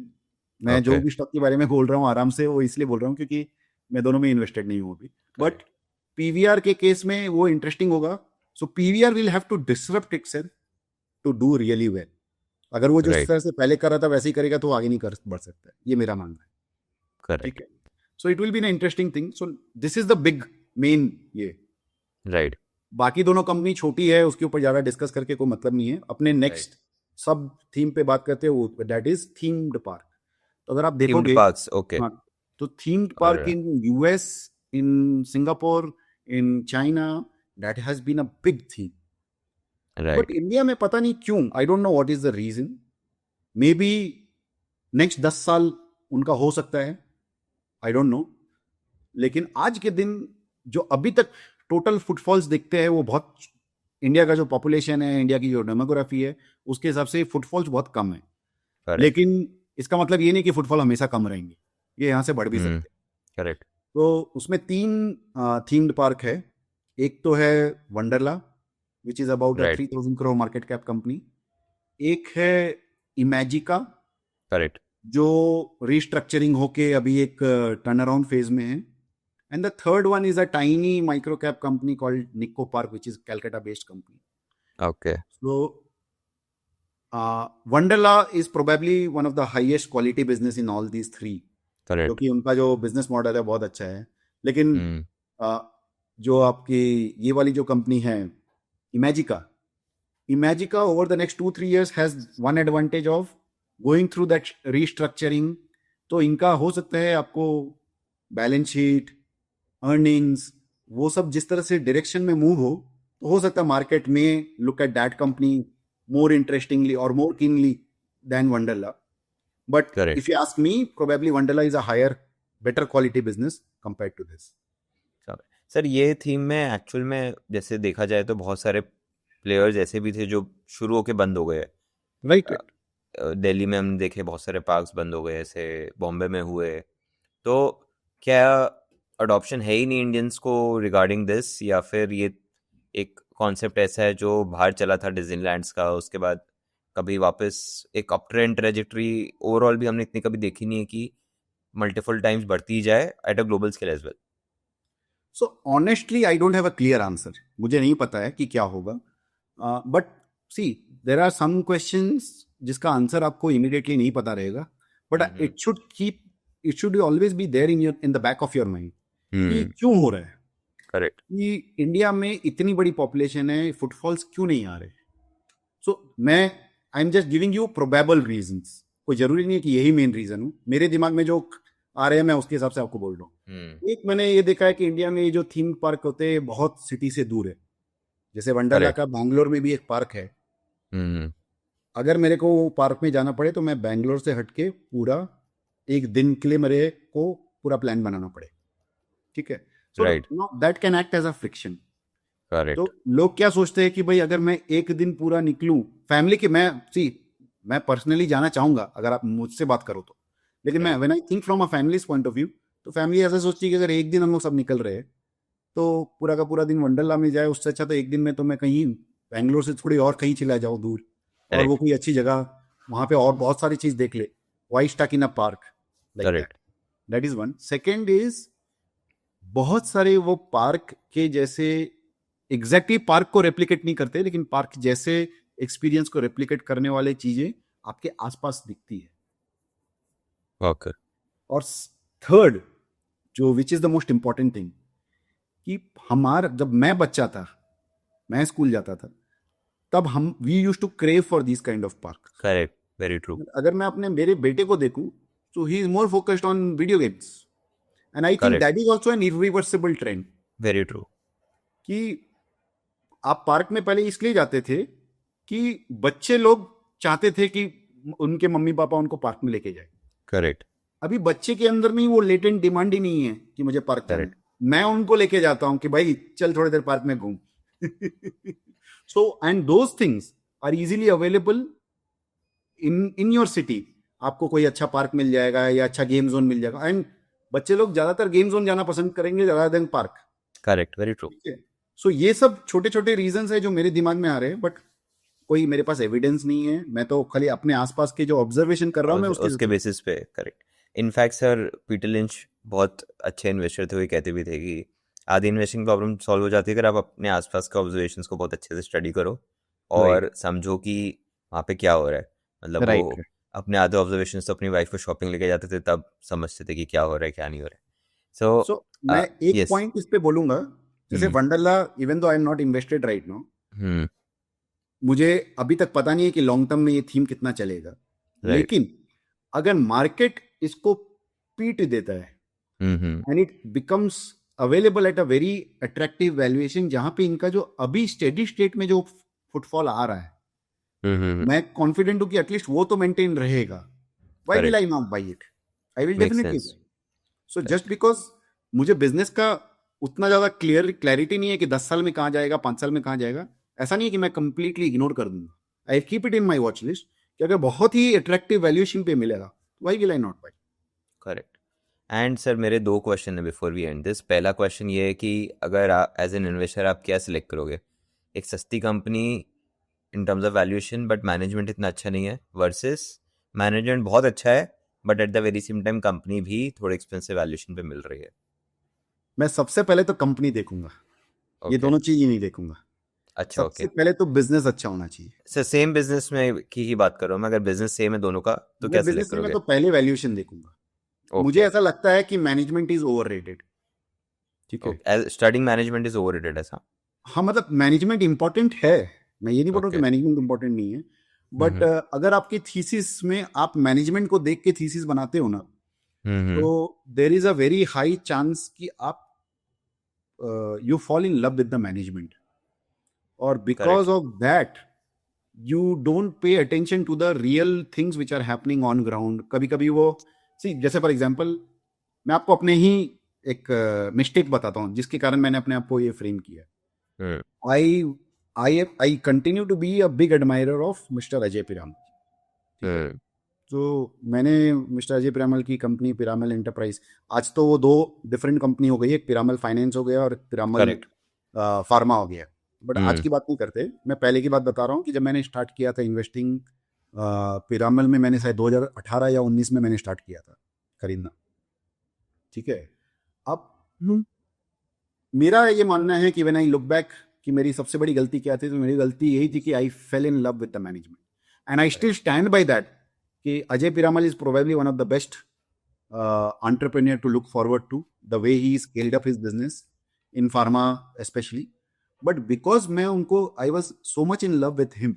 मैं जो okay. भी stock के बारे में बोल रहा हूँ आराम से वो इसलिए बोल रहा हूँ क्योंकि मैं दोनों में इन्वेस्टेड नहीं हूँ अभी। बट पीवीआर के केस में वो इंटरेस्टिंग होगा। So PVR will have to disrupt itself to do really well. अगर वो जो इस राइट। तरह से पहले कर रहा था वैसे ही करेगा तो वो आगे नहीं कर बढ़ सकता है, ये मेरा मानना है। ठीक करेक्ट। है, so it will be an interesting thing. So this is the big main ये। राइट। बाकी दोनों कंपनी छोटी है, उसके ऊपर ज्यादा डिस्कस करके कोई मतलब नहीं है। अपने नेक्स्ट सब थीम पे बात करते हो, दैट इज थीम्ड पार्क। तो अगर आप थीम्ड देखोगे, पार्क्स। ओके। हाँ, तो थीम्ड और park in US, in Singapore, in China, that has been a big theme. But right. India में पता नहीं क्यों, I don't know what is the reason. Maybe next 10 साल उनका हो सकता है, आई डोंट नो। लेकिन आज के दिन जो अभी तक टोटल फुटफॉल्स दिखते हैं वो बहुत, इंडिया का जो पॉपुलेशन है, इंडिया की जो डेमोग्राफी है, उसके हिसाब से फुटफॉल्स बहुत कम है। करेक्ट। लेकिन इसका मतलब ये नहीं कि फुटफॉल हमेशा कम रहेंगे, ये यहाँ से बढ़ भी हम्म। सकते हैं। करेक्ट। तो उसमें 3 थीम्ड पार्क है। एक तो है Wonderla, which is about a right. 3000 crore market cap company. एक है इमेजिका, करेक्ट। जो रिस्ट्रक्चरिंग होके अभी एक टर्न अराउंड फेज में है। And the third one is a tiny micro cap company called Nikko Park, which is Calcutta based company. Okay. So Wonderla is probably one of the highest quality business in all these three, correct. क्योंकि उनका जो business model है बहुत अच्छा है। लेकिन हम्म। uh, जो आपकी ये वाली जो कंपनी है Imagica, Imagica over the next 2-3 years has one advantage of going through that restructuring. तो इनका हो सकता है आपको बैलेंस शीट, अर्निंग्स, वो सब जिस तरह से डायरेक्शन में मूव हो सकता है मार्केट में look at that company more interestingly और more keenly than Wonderla. But correct. If you ask me, probably Wonderla is a higher better quality business compare to this. Sir ये थीम में एक्चुअल में जैसे देखा जाए तो बहुत सारे प्लेयर्स ऐसे भी थे जो शुरू होके बंद हो गए। राइट। दिल्ली में हम देखे बहुत सारे पार्क्स बंद हो गए, ऐसे बॉम्बे में हुए। तो क्या अडॉप्शन है ही नहीं इंडियंस को रिगार्डिंग दिस, या फिर ये एक कॉन्सेप्ट ऐसा है जो बाहर चला था डिज्नीलैंड्स का, उसके बाद कभी वापस एक अप ट्रेंड ट्रेजेक्टरी ओवरऑल भी हमने इतनी कभी देखी नहीं है कि मल्टीपल टाइम्स बढ़ती ही जाए at a global scale as well. So honestly I don't have a clear answer, मुझे नहीं पता है कि क्या होगा। But see, there are some questions जिसका आंसर आपको इमीडिएटली नहीं पता रहेगा, but it should always be there in the back of your mind कि क्यों हो रहा है। करेक्ट। कि इंडिया में इतनी बड़ी पॉपुलेशन है, फुटफॉल्स क्यों नहीं आ रहे। सो मैं, I am just giving you probable reasons, कोई जरूरी नहीं है कि यही मेन रीजन हो। मेरे दिमाग में जो आ रहे हैं मैं उसके हिसाब से आपको बोल रहा हूँ। एक मैंने ये देखा है कि इंडिया में ये जो थीम पार्क होते हैं बहुत सिटी से दूर है। जैसे वंडरला करेक्ट। का बैंगलोर में भी एक पार्क है। हम्म। अगर मेरे को पार्क में जाना पड़े तो मैं बैंगलोर से हटके पूरा एक दिन के लिए मेरे को पूरा प्लान बनाना पड़े। ठीक है, so right. That can act as a friction. तो करेक्ट। लोग क्या सोचते हैं कि भाई अगर मैं एक दिन पूरा निकलूं फैमिली के, मैं पर्सनली जाना चाहूंगा अगर आप मुझसे बात करो तो। लेकिन मैं when I think from a families point of view, तो फैमिली ऐसा सोचती है कि अगर एक दिन हम लोग सब निकल रहे हैं तो पूरा का पूरा दिन वंडरला में जाए, उससे अच्छा तो एक दिन में तो मैं कहीं बैंगलोर से थोड़ी और कहीं चला जाऊँ दूर, और वो करेक्ट कोई अच्छी जगह वहाँ पे और बहुत सारी चीज़ देख ले, why stuck in a park like that. Correct that is one. Second is, बहुत सारे वो पार्क के जैसे एग्जैक्टली पार्क को रेप्लिकेट नहीं करते, लेकिन पार्क जैसे एक्सपीरियंस को रेप्लिकेट करने वाले चीजें आपके आसपास दिखती है। ओके और थर्ड, जो which is the most important thing, कि हमारा जब मैं बच्चा था, मैं स्कूल जाता था, तब हम we use to crave for this kind of park. Correct very true अगर मैं अपने मेरे बेटे को देखूं तो he is more focused on video games, and I think correct that is also an irreversible trend. Very true कि आप पार्क में पहले इसलिए जाते थे कि बच्चे लोग चाहते थे कि उनके मम्मी पापा उनको पार्क में लेके जाए। करेक्ट अभी बच्चे के अंदर में वो लेटेंट डिमांड ही नहीं है कि मुझे पार्क जाना है। करेक्ट मैं उनको लेके जाता हूं कि भाई चल थोड़ी देर पार्क में घूम। So and those things are easily available in your city. आपको कोई अच्छा पार्क मिल जाएगा या अच्छा गेम जोन मिल जाएगा, एंड बच्चे लोग ज्यादातर गेम जोन जाना पसंद करेंगे ज्यादा then park. Correct very true ठीक है। सो ये सब छोटे छोटे रीजंस है जो मेरे दिमाग में आ रहे हैं, बट कोई मेरे पास एविडेंस नहीं है, मैं तो खाली अपने आसपास के जो ऑब्जर्वेशन कर रहा हूँ मैं उसके बेसिस पे correct in fact sir Peter lynch बहुत अच्छे इन्वेस्टर थे, वो कहते भी थे कि आधी इन्वेस्टिंग प्रॉब्लम सॉल्व हो जाती है अगर आप अपने आसपास के ऑब्जर्वेशंस को बहुत अच्छे से स्टडी करो राइट और समझो कि वहाँ पे क्या हो रहा है। मतलब वो राइट। अपने आधे ऑब्जर्वेशंस तो अपनी वाइफ को शॉपिंग लेके जाते थे, तब समझते थे कि क्या हो रहा है क्या नहीं हो रहा है। सो सो मैं एक यस पॉइंट इस पे बोलूंगा, जैसे Wonderla, even though I am not invested right now, hmm मुझे अभी तक पता नहीं है कि लॉन्ग टर्म में ये थीम कितना चलेगा, राइट लेकिन अगर मार्केट इसको पीट देता है hmm and it becomes available at a very attractive valuation, जहां पे इनका जो अभी स्टेडी स्टेट में जो फुटफॉल आ रहा है, मैं कॉन्फिडेंट हूं कि एटलीस्ट वो तो मेंटेन रहेगा। Why will correct I not by it? I will make definitely. Sense so just because मुझे बिजनेस का उतना ज्यादा क्लैरिटी नहीं है कि 10 साल में कहाँ जाएगा, 5 साल में कहाँ जाएगा, ऐसा नहीं है कि मैं कंप्लीटली इग्नोर कर दूंगा। I keep it in my watch list कि अगर बहुत ही अट्रैक्टिव वैल्यूएशन पे मिलेगा, why will I not by? Correct. And sir मेरे दो क्वेश्चन है बिफोर वी एंड दिस। पहला क्वेश्चन ये है कि अगर आप एज एन इन्वेस्टर आप क्या सिलेक्ट करोगे, एक सस्ती company in terms of valuation but management इतना अच्छा नहीं है, वर्सेस मैनेजमेंट बहुत अच्छा है but at the very same time company भी थोड़ी एक्सपेंसिव वैल्यूएशन पे मिल रही है। मैं सबसे पहले तो कंपनी देखूंगा, ये ओके दोनों चीज ही नहीं देखूंगा। अच्छा सबसे ओके पहले तो बिजनेस अच्छा होना चाहिए। सर सेम बिजनेस में की ही बात कर रहा हूँ मैं, अगर बिजनेस सेम है दोनों का तो क्या अगर सिलेक्ट बिजनेस में करोगे? तो पहले वैल्यूएशन देखूंगा। मुझे ओके ऐसा लगता है कि मैनेजमेंट इज ओवररेटेड। ठीक है। Okay studying management is overrated ऐसा? हाँ, मतलब मैनेजमेंट इंपॉर्टेंट है, मैं ये नहीं बोल रहा हूँ कि ओके मैनेजमेंट इंपॉर्टेंट नहीं है, बट हम्म अगर आपकी थीसिस में आप मैनेजमेंट को देख के थीसिस बनाते हो ना, हम्म तो there is a very high chance कि आप you fall in love with the management, और because correct of that you don't pay attention to the real things which are happening on ground. कभी कभी वो सी, जैसे for example मैं आपको अपने ही एक मिस्टेक बताता हूँ जिसके कारण मैंने अपने आप को ये फ्रेम किया। Hmm I I continue to be a big admirer of mister Ajay Piramal. ठीक है। हम्म तो मैंने मिस्टर अजय पिरामल की कंपनी पिरामल एंटरप्राइज, आज तो वो दो डिफरेंट कंपनी हो गई है, एक पिरामल फाइनेंस हो गया और एक पिरामल करेक्ट फार्मा हो गया। बट आज हम्म की बात नहीं करते, मैं पहले की बात बता रहा हूँ कि जब मैंने स्टार्ट किया था इन्वेस्टिंग पिरामल में, मैंने शायद 2018 या 19 में मैंने स्टार्ट किया था खरीदना। ठीक है। अब मेरा ये मानना है कि व्हेन आई लुक बैक कि मेरी सबसे बड़ी गलती क्या थी, तो मेरी गलती यही थी कि I fell in love with the management, and I still stand by that कि Ajay Piramal is probably one of the best entrepreneur to look forward to, the way he scaled up his business in pharma especially. But because मैं उनको I was so much in love with him,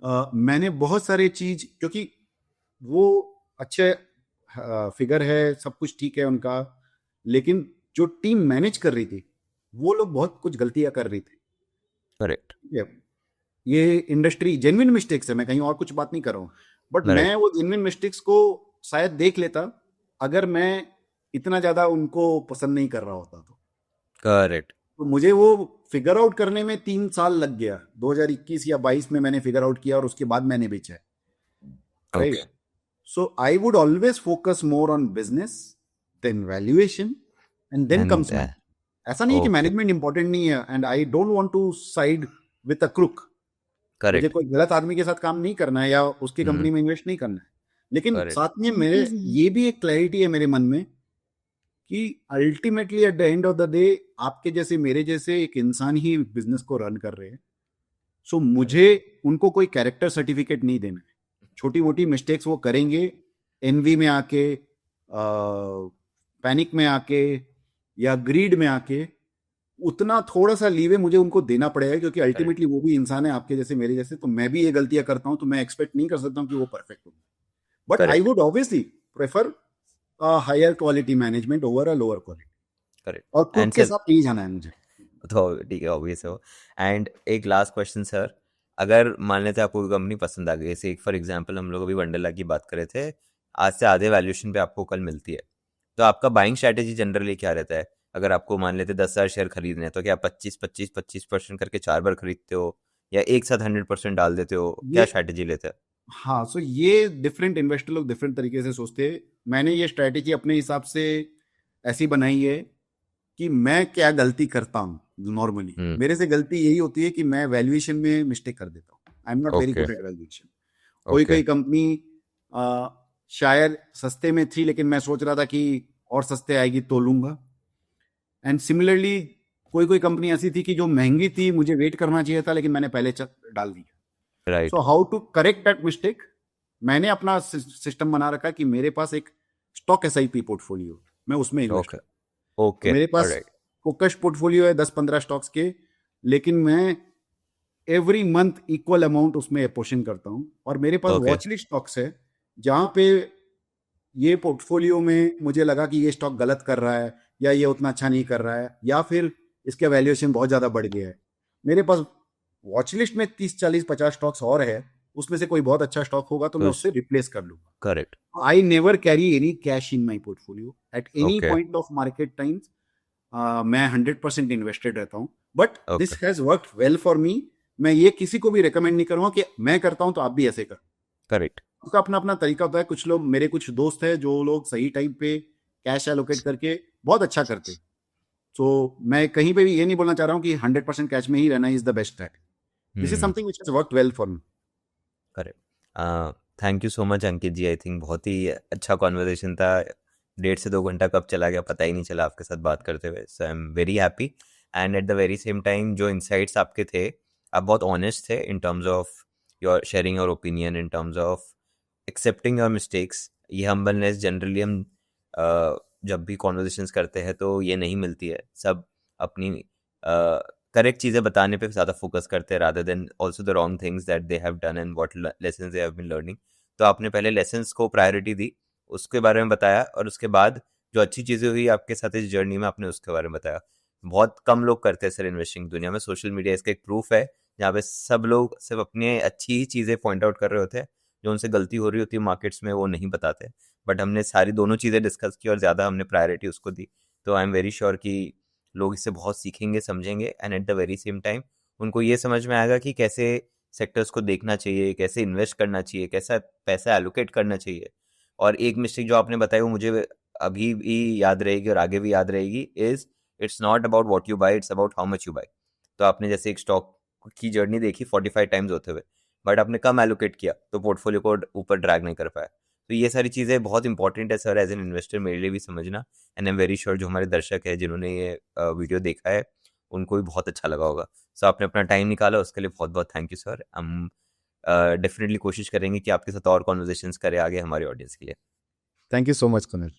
मैंने बहुत सारे चीज, क्योंकि वो अच्छे figure है, सब कुछ ठीक है उनका, लेकिन जो टीम मैनेज कर रही थी वो लोग बहुत कुछ गलतियां कर रही थी। करेक्ट ये इंडस्ट्री जेन्युइन मिस्टेक्स है, मैं कहीं और कुछ बात नहीं कर रहा हूँ, बट मैं वो जेन्युइन मिस्टेक्स को शायद देख लेता अगर मैं इतना ज्यादा उनको पसंद नहीं कर रहा होता तो। करेक्ट तो मुझे वो फिगर आउट करने में 3 साल लग गया, 2021 या 22 में मैंने फिगर आउट किया और उसके बाद मैंने बेचा है। Okay right. So I would always focus more on business then valuation, and then and comes management. ऐसा नहीं है कि ओके मैनेजमेंट इंपॉर्टेंट नहीं है, and I don't want to side with a crook. मुझे करेक्ट कोई गलत आदमी के साथ काम नहीं करना है या उसकी कंपनी में इन्वेस्ट नहीं करना है, लेकिन करेक्ट साथ में मेरे ये भी एक क्लैरिटी है मेरे मन में कि ultimately at the end of the day आपके जैसे मेरे जैसे एक इंसान ही बिजनेस को रन कर रहे हैं. सो मुझे उनको कोई कैरेक्टर सर्टिफिकेट नहीं देना है. छोटी मोटी मिस्टेक्स वो करेंगे, एनवी में आके, पैनिक में आके या ग्रीड में आके, उतना थोड़ा सा लीवे मुझे उनको देना पड़ेगा, क्योंकि अल्टीमेटली वो भी इंसान है आपके जैसे मेरे जैसे. तो मैं भी ये गलतियां करता हूं, तो मैं एक्सपेक्ट नहीं कर सकता हूं कि वो परफेक्ट हो. But I correct would obviously prefer higher quality management over a lower quality, correct और खुद एंड के सर साथ नहीं जाना है मुझे. तो ठीक है ऑब्वियस हो. एंड एक लास्ट क्वेश्चन सर, अगर मान लेते हैं आपको कोई कंपनी पसंद आ गई, जैसे एक फॉर एग्जांपल हम लोग अभी वंडरला की बात कर रहे थे, आज से आधे वैल्यूएशन पे आपको कल मिलती है, तो आपका बाइंग स्ट्रैटेजी जनरली क्या रहता है? अगर आपको मान लेते 10,000 शेयर खरीदने हैं, तो क्या आप 25-25-25% करके 4 बार खरीदते हो, या एक साथ 100% डाल देते हो? क्या ये स्ट्रैटेजी लेते हैं? हाँ, सो ये डिफरेंट इन्वेस्टर लोग डिफरेंट तरीके से सोचते हैं. मैंने ये स्ट्रैटेजी अपने हिसाब से ऐसी बनाई है कि मैं क्या गलती करता हूँ. नॉर्मली मेरे से गलती यही होती है कि मैं वैल्यूएशन में मिस्टेक कर देता हूँ. आई am not very okay good at valuation. कोई ओके कोई कंपनी शायद सस्ते में थी, लेकिन मैं सोच रहा था कि और सस्ते आएगी तो लूंगा. एंड सिमिलरली कोई कोई कंपनी ऐसी थी कि जो महंगी थी, मुझे वेट करना चाहिए था, लेकिन मैंने पहले डाल दी. Right so how to correct that mistake, मैंने अपना सिस्टम बना रखा कि मेरे पास एक स्टॉक एसआईपी पोर्टफोलियो, मैं उसमें इन्वेस्ट ओके करता हूं. तो ओके मेरे पास ऑलराइट फोकस पोर्टफोलियो है 10-15 स्टॉक्स के, लेकिन मैं एवरी मंथ इक्वल अमाउंट उसमें अपोर्शन करता हूं. और मेरे पास ओके वॉच लिस्ट स्टॉक्स है, जहां पे ये पोर्टफोलियो में मुझे लगा कि ये स्टॉक गलत कर रहा है, या ये उतना अच्छा नहीं कर रहा है, या फिर इसका वैल्यूएशन बहुत ज़्यादा बढ़ गया है. मेरे पास वॉच लिस्ट में 30-40-50 स्टॉक्स और है, उसमें से कोई बहुत अच्छा स्टॉक होगा तो मैं तो उससे रिप्लेस कर लूंगा. Correct I never carry any cash in my portfolio at any okay point of market times. मैं 100% इन्वेस्टेड रहता हूँ. But okay this has worked well for मी. मैं ये किसी को भी रिकमेंड नहीं करूंगा कि मैं करता हूं तो आप भी ऐसे कर. करेक्ट उसका अपना अपना तरीका होता है. कुछ लोग, मेरे कुछ दोस्त हैं जो लोग सही टाइम पे कैश एलोकेट करके बहुत अच्छा करते. सो मैं कहीं पे भी ये नहीं बोलना चाह रहा हूँ कि 100% कैश में ही रहना is the best strategy. This is something which has worked well for me. Correct. Thank you so much Ankit ji. I think बहुत ही अच्छा कॉन्वर्जेशन था. 1.5 से 2 घंटा कब चला गया पता ही नहीं चला आपके साथ बात करते हुए. So I am very happy. And at the very same time जो इंसाइट्स आपके थे, आप बहुत ऑनेस्ट थे in terms of your sharing your opinion, in terms of accepting your mistakes. ये हम्बलनेस जनरली हम जब भी कॉन्वर्जेशंस करते हैं तो ये नहीं मिलती है. सब अपनी करेक्ट चीज़ें बताने पे ज़्यादा फोकस करते हैं, rather than also the wrong things that they have done and what lessons they have been learning. तो आपने पहले लेसन्स को प्रायोरिटी दी, उसके बारे में बताया, और उसके बाद जो अच्छी चीज़ें हुई आपके साथ इस जर्नी में आपने उसके बारे में बताया. बहुत कम लोग करते हैं सर इन्वेस्टिंग दुनिया में. सोशल मीडिया इसका एक प्रूफ है, जहाँ पे सब लोग सिर्फ अपनी अच्छी ही चीज़ें पॉइंट आउट कर रहे होते हैं. जो उनसे गलती हो रही होती है मार्केट्स में वो नहीं बताते. बट हमने सारी दोनों चीज़ें डिस्कस की और ज़्यादा हमने प्रायोरिटी उसको दी. तो आई एम वेरी श्योर कि लोग इससे बहुत सीखेंगे, समझेंगे, and at the very same time उनको ये समझ में आएगा कि कैसे सेक्टर्स को देखना चाहिए, कैसे इन्वेस्ट करना चाहिए, कैसा पैसा एलोकेट करना चाहिए. और एक मिस्टेक जो आपने बताई वो मुझे अभी भी याद रहेगी और आगे भी याद रहेगी, is it's not about what you by, it's about how much you by. तो आपने जैसे एक स्टॉक की जर्नी देखी 45 टाइम्स होते हुए, बट आपने कम एलोकेट किया तो पोर्टफोलियो को ऊपर ड्रैग नहीं कर पाया. तो ये सारी चीज़ें बहुत इंपॉर्टेंट है सर एज एन इन्वेस्टर मेरे लिए भी समझना. And I am very sure जो हमारे दर्शक है जिन्होंने ये वीडियो देखा है उनको भी बहुत अच्छा लगा होगा. सो आपने अपना टाइम निकाला, उसके लिए बहुत बहुत थैंक यू सर. हम डेफिनेटली कोशिश करेंगे कि आपके साथ और कॉन्वर्जेशंस करें आगे हमारे ऑडियंस के लिए. Thank you so much Kunil.